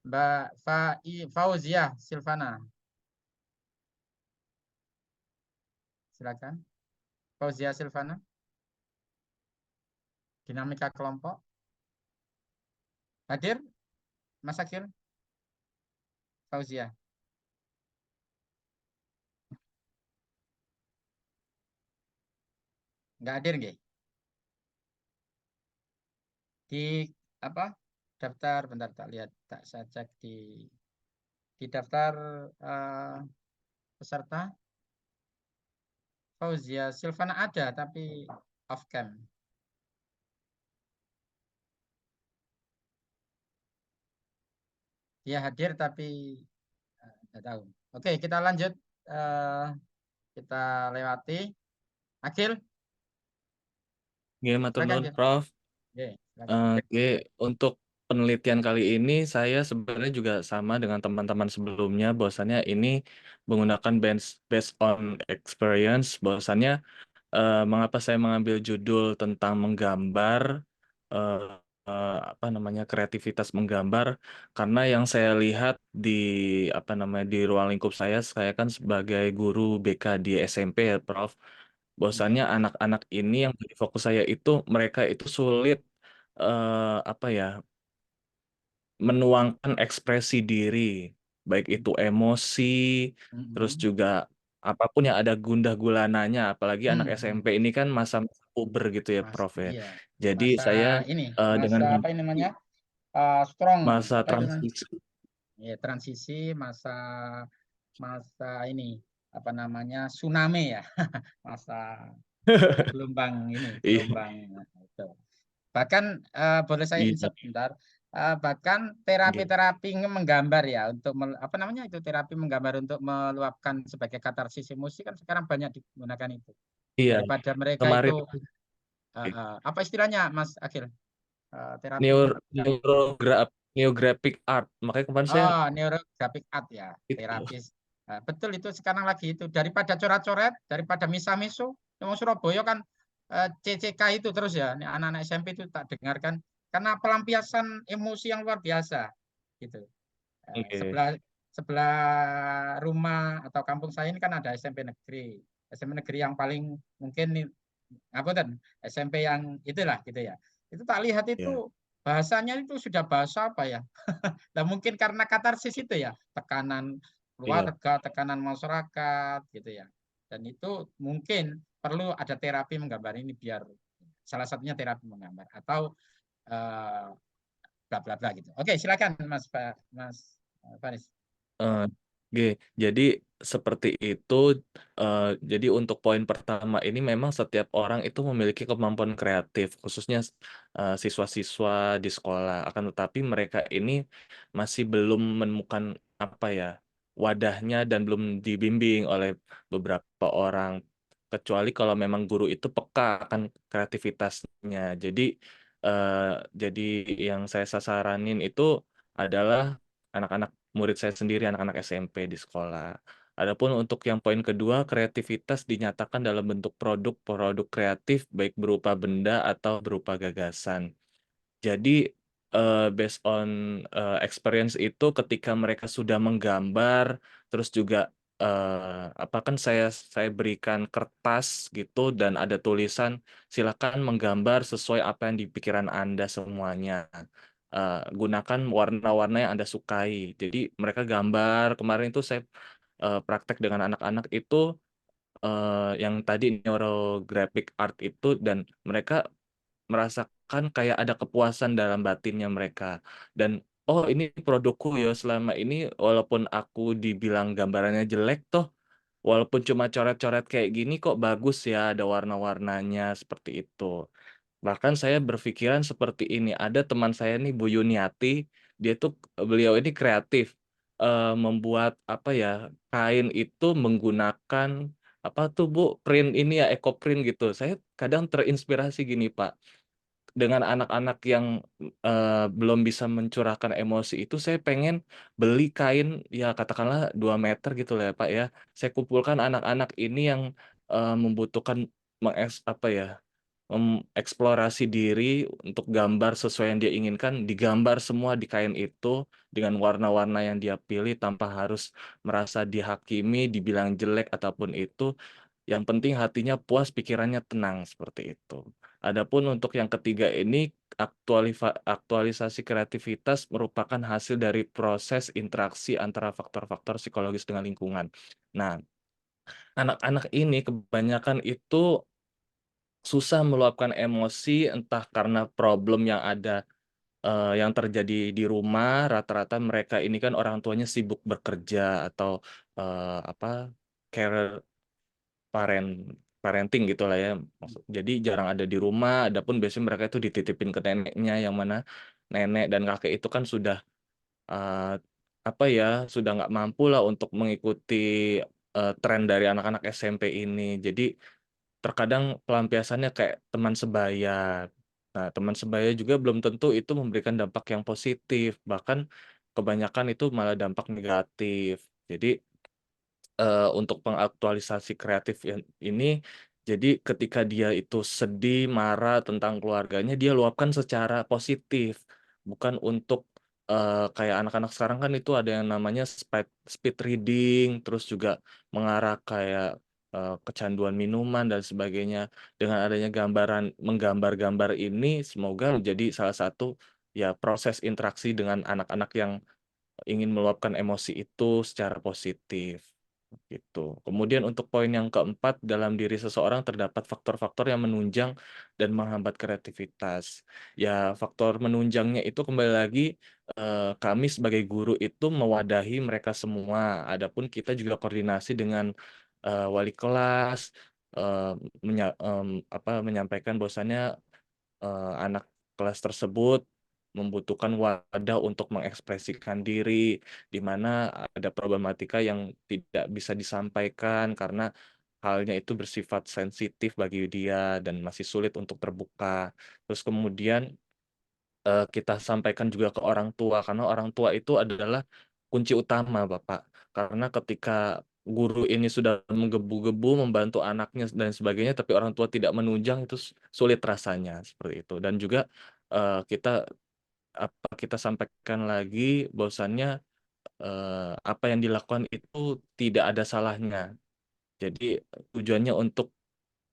Mbak Fauzia Silvana. Silakan. Fauzia Silvana. Dinamika kelompok. Hadir? Mas Akil? Fauzia. Nggak hadir nggih? Di apa? Daftar, bentar tak lihat, tak saya cek di daftar peserta. Fauzia Silvana ada tapi off cam. Dia hadir tapi nggak tahu. Oke, kita lanjut. Kita lewati. Akhil, Oke, matur silakan nuwun, Akhil. Prof. Oke, silakan. Oke, untuk penelitian kali ini saya sebenarnya juga sama dengan teman-teman sebelumnya, bahwasannya ini menggunakan based on experience, bahwasannya mengapa saya mengambil judul tentang menggambar, eh, apa namanya, kreativitas menggambar, karena yang saya lihat di apa namanya di ruang lingkup saya kan sebagai guru BK di SMP ya, Prof. Bahwasannya anak-anak ini yang jadi fokus saya itu mereka itu sulit apa ya, menuangkan ekspresi diri, baik itu emosi, terus juga apapun yang ada gundah gulananya, apalagi anak SMP ini kan masa puber gitu ya, Prof ya. Iya. Jadi Masa saya ini, dengan masa apa ini namanya? Strong, masa apa itu namanya? transisi, Ya, transisi masa ini apa namanya? Tsunami ya. Masa gelombang ini, iya, gelombang itu. Bahkan boleh saya iya, insert bentar. Bahkan iya, terapi-terapi menggambar ya untuk apa namanya itu terapi menggambar untuk meluapkan sebagai katarsis emosi kan sekarang banyak digunakan itu. iya. Daripada mereka Kemarin itu apa istilahnya Mas Akhil? Terapi neurographic art, makanya kemarin saya neurographic art ya, itu terapis. Betul itu sekarang lagi itu daripada coret-coret, daripada misa-miso, yang Surabaya kan CCK itu terus ya, anak-anak SMP itu tak dengarkan karena pelampiasan emosi yang luar biasa gitu. oke. Sebelah sebelah rumah atau kampung saya ini kan ada SMP negeri. SMP negeri yang paling mungkin apa dan SMP yang itulah gitu ya. Itu tak lihat itu Ya, bahasanya itu sudah bahasa apa ya? Nah, mungkin karena katarsis itu ya, tekanan iya, keluarga, tekanan masyarakat gitu ya. Dan itu mungkin perlu ada terapi menggambar ini biar salah satunya terapi menggambar atau eh, bla bla bla gitu. Oke, silakan Mas Faris. Oke, jadi seperti itu. Jadi untuk poin pertama ini memang setiap orang itu memiliki kemampuan kreatif, khususnya siswa-siswa di sekolah. Akan tetapi mereka ini masih belum menemukan apa ya wadahnya dan belum dibimbing oleh beberapa orang. Kecuali kalau memang guru itu peka akan kreativitasnya. Eh, jadi yang saya sasaranin itu adalah anak-anak murid saya sendiri, anak-anak SMP di sekolah. Adapun untuk yang poin kedua, kreativitas dinyatakan dalam bentuk produk kreatif, baik berupa benda atau berupa gagasan. Jadi, based on experience itu, ketika mereka sudah menggambar, terus juga apa kan saya berikan kertas gitu dan ada tulisan, silakan menggambar sesuai apa yang di pikiran Anda semuanya. Gunakan warna-warna yang Anda sukai. Jadi mereka gambar. Kemarin itu saya praktek dengan anak-anak itu yang tadi neurographic art itu, dan mereka merasakan kayak ada kepuasan dalam batinnya mereka. Dan oh, ini produkku ya, selama ini walaupun aku dibilang gambarannya jelek toh, walaupun cuma coret-coret kayak gini kok bagus ya, ada warna-warnanya seperti itu. Bahkan saya berpikiran seperti ini. Ada teman saya nih, Bu Yuniati, beliau ini kreatif, membuat apa ya, kain itu menggunakan apa tuh Bu, print ini ya, eco print gitu. Saya kadang terinspirasi gini Pak, dengan anak-anak yang belum bisa mencurahkan emosi itu, saya pengen beli kain ya katakanlah 2 meter gitu lah ya Pak ya. Saya kumpulkan anak-anak ini yang membutuhkan apa ya, mengeksplorasi diri untuk gambar sesuai yang dia inginkan, digambar semua di kain itu dengan warna-warna yang dia pilih tanpa harus merasa dihakimi, dibilang jelek ataupun itu. Yang penting hatinya puas, pikirannya tenang, seperti itu. Adapun untuk yang ketiga ini, aktualisasi kreativitas merupakan hasil dari proses interaksi antara faktor-faktor psikologis dengan lingkungan. Nah, anak-anak ini kebanyakan itu susah meluapkan emosi, entah karena problem yang ada yang terjadi di rumah. Rata-rata mereka ini kan orang tuanya sibuk bekerja atau apa, care parenting gitulah ya. Jadi jarang ada di rumah. Adapun biasanya mereka itu dititipin ke neneknya, yang mana nenek dan kakek itu kan sudah eh, apa ya, sudah nggak mampu lah untuk mengikuti tren dari anak-anak SMP ini. Jadi terkadang pelampiasannya kayak teman sebaya. Nah, teman sebaya juga belum tentu itu memberikan dampak yang positif, bahkan kebanyakan itu malah dampak negatif. Jadi untuk pengaktualisasi kreatif ini, jadi ketika dia itu sedih, marah tentang keluarganya, dia luapkan secara positif, bukan untuk kayak anak-anak sekarang kan itu ada yang namanya speed reading, terus juga mengarah kayak kecanduan minuman dan sebagainya. Dengan adanya menggambar-gambar ini, semoga menjadi salah satu ya proses interaksi dengan anak-anak yang ingin meluapkan emosi itu secara positif gitu. Kemudian untuk poin yang keempat, dalam diri seseorang terdapat faktor-faktor yang menunjang dan menghambat kreativitas. Ya, faktor menunjangnya itu kembali lagi kami sebagai guru itu mewadahi mereka semua. Adapun kita juga koordinasi dengan wali kelas, menyampaikan bahwasannya anak kelas tersebut membutuhkan wadah untuk mengekspresikan diri, di mana ada problematika yang tidak bisa disampaikan karena halnya itu bersifat sensitif bagi dia dan masih sulit untuk terbuka. Terus kemudian kita sampaikan juga ke orang tua, karena orang tua itu adalah kunci utama, Bapak. Karena ketika guru ini sudah menggebu-gebu membantu anaknya dan sebagainya, tapi orang tua tidak menunjang, itu sulit rasanya seperti itu. Dan juga kita sampaikan lagi bahwasannya apa yang dilakukan itu tidak ada salahnya. Jadi tujuannya untuk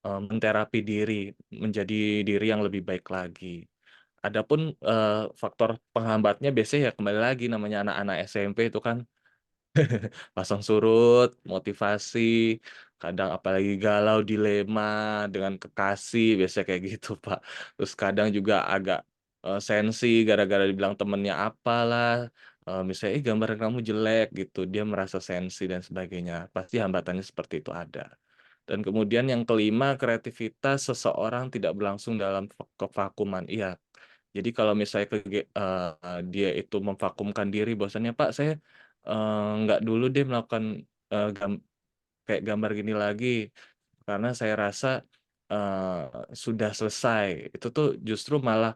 menterapi diri, menjadi diri yang lebih baik lagi. Adapun faktor penghambatnya biasanya ya kembali lagi, namanya anak-anak SMP itu kan pasang surut, motivasi, kadang apalagi galau, dilema dengan kekasih, biasanya kayak gitu, Pak. Terus kadang juga agak sensi gara-gara dibilang temennya apalah, misalnya gambar kamu jelek gitu, dia merasa sensi dan sebagainya. Pasti hambatannya seperti itu ada. Dan kemudian yang kelima, kreativitas seseorang tidak berlangsung dalam kevakuman. Iya, jadi kalau misalnya dia itu memvakumkan diri, bahwasannya Pak saya nggak dulu deh melakukan kayak gambar gini lagi, karena saya rasa sudah selesai. Itu tuh justru malah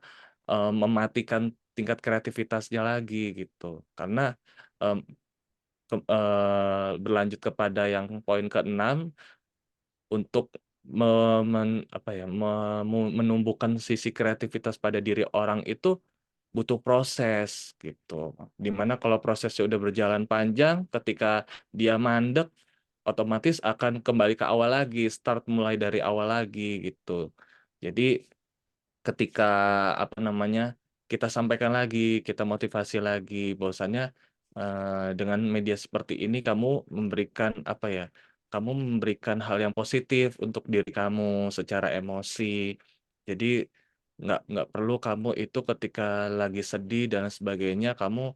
mematikan tingkat kreativitasnya lagi gitu. Karena em, berlanjut kepada yang poin keenam, untuk menumbuhkan sisi kreativitas pada diri orang itu butuh proses gitu. Dimana kalau prosesnya udah berjalan panjang, ketika dia mandek, otomatis akan kembali ke awal lagi, start mulai dari awal lagi gitu. Jadi ketika kita sampaikan lagi, kita motivasi lagi, bahwasannya dengan media seperti ini kamu memberikan kamu memberikan hal yang positif untuk diri kamu secara emosi. Jadi nggak perlu kamu itu ketika lagi sedih dan sebagainya kamu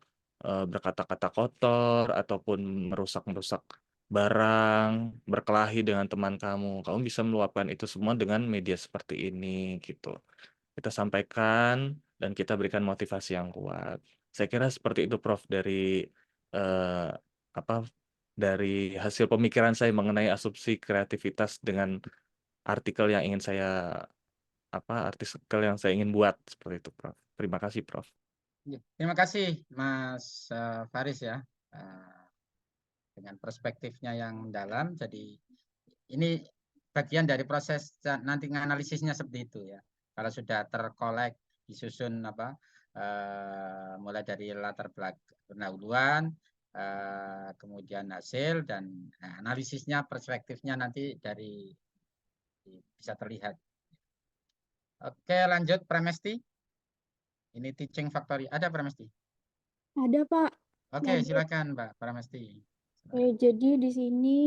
berkata-kata kotor ataupun merusak-merusak barang, berkelahi dengan teman kamu. Kamu bisa meluapkan itu semua dengan media seperti ini gitu. Kita sampaikan dan kita berikan motivasi yang kuat. Saya kira seperti itu, Prof, dari eh, apa dari hasil pemikiran saya mengenai asumsi kreativitas dengan artikel yang ingin saya artikel yang saya ingin buat seperti itu, Prof. Terima kasih, Prof. Terima kasih, Mas Faris ya, dengan perspektifnya yang dalam. Jadi ini bagian dari proses nanti analisisnya seperti itu ya. Kalau sudah terkolek, disusun mulai dari latar belakang pendahuluan, kemudian hasil dan analisisnya, perspektifnya nanti bisa terlihat. Oke, lanjut Pramesti. Ini teaching factory. Ada Pramesti? Ada, Pak. Oke, silakan Mbak Pramesti. Jadi di sini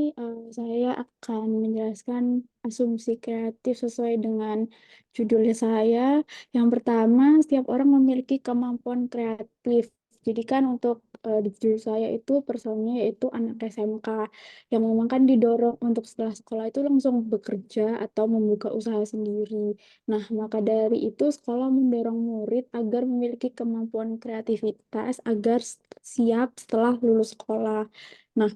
saya akan menjelaskan asumsi kreatif sesuai dengan judulnya saya. Yang pertama, setiap orang memiliki kemampuan kreatif. Jadi kan untuk di judul saya itu personnya yaitu anak SMK yang memang kan didorong untuk setelah sekolah itu langsung bekerja atau membuka usaha sendiri. Nah, maka dari itu sekolah mendorong murid agar memiliki kemampuan kreativitas agar siap setelah lulus sekolah. Nah,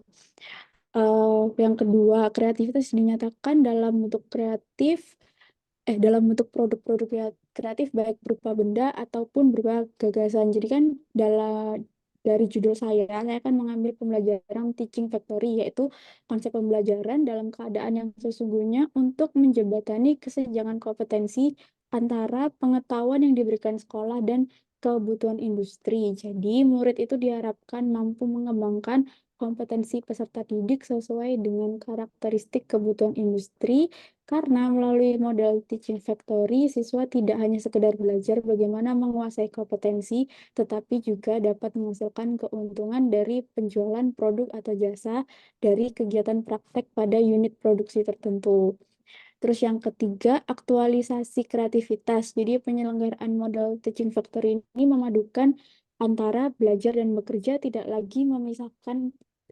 yang kedua, kreativitas dinyatakan dalam bentuk produk-produk kreatif baik berupa benda ataupun berupa gagasan. Jadi kan dari judul saya akan mengambil pembelajaran teaching factory, yaitu konsep pembelajaran dalam keadaan yang sesungguhnya untuk menjembatani kesenjangan kompetensi antara pengetahuan yang diberikan sekolah dan kebutuhan industri. Jadi, murid itu diharapkan mampu mengembangkan kompetensi peserta didik sesuai dengan karakteristik kebutuhan industri, karena melalui model teaching factory, siswa tidak hanya sekedar belajar bagaimana menguasai kompetensi, tetapi juga dapat menghasilkan keuntungan dari penjualan produk atau jasa dari kegiatan praktek pada unit produksi tertentu. Terus yang ketiga, aktualisasi kreativitas. Jadi penyelenggaraan model teaching factory ini memadukan antara belajar dan bekerja, tidak lagi memisahkan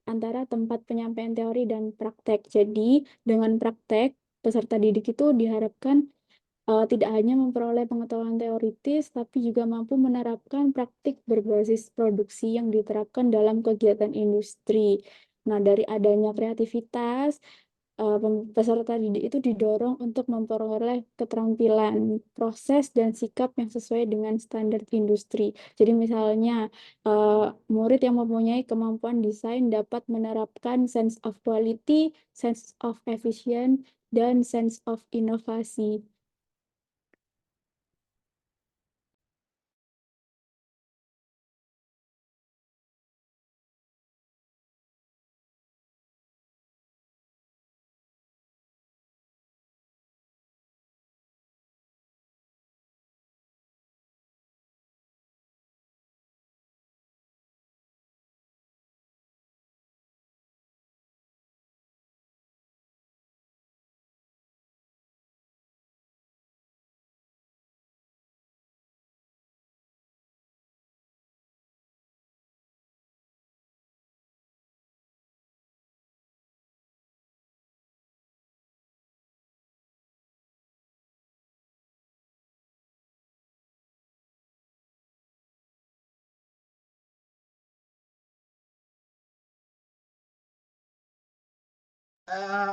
antara tempat penyampaian teori dan praktek. Jadi dengan praktek, peserta didik itu diharapkan tidak hanya memperoleh pengetahuan teoritis, tapi juga mampu menerapkan praktik berbasis produksi yang diterapkan dalam kegiatan industri. Nah, dari adanya kreativitas, peserta didik itu didorong untuk memperoleh keterampilan proses dan sikap yang sesuai dengan standar industri. Jadi misalnya murid yang mempunyai kemampuan desain dapat menerapkan sense of quality, sense of efficient, dan sense of inovasi.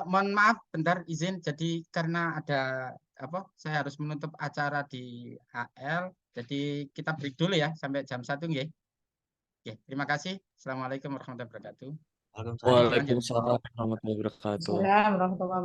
Mohon maaf, bentar izin. Jadi karena ada apa, saya harus menutup acara di HL. Jadi kita break dulu ya sampai jam 1 nggih. Oke, terima kasih. Assalamualaikum warahmatullahi wabarakatuh. Waalaikumsalam. Waalaikumsalam warahmatullahi wabarakatuh. Assalamualaikum warahmatullahi wabarakatuh.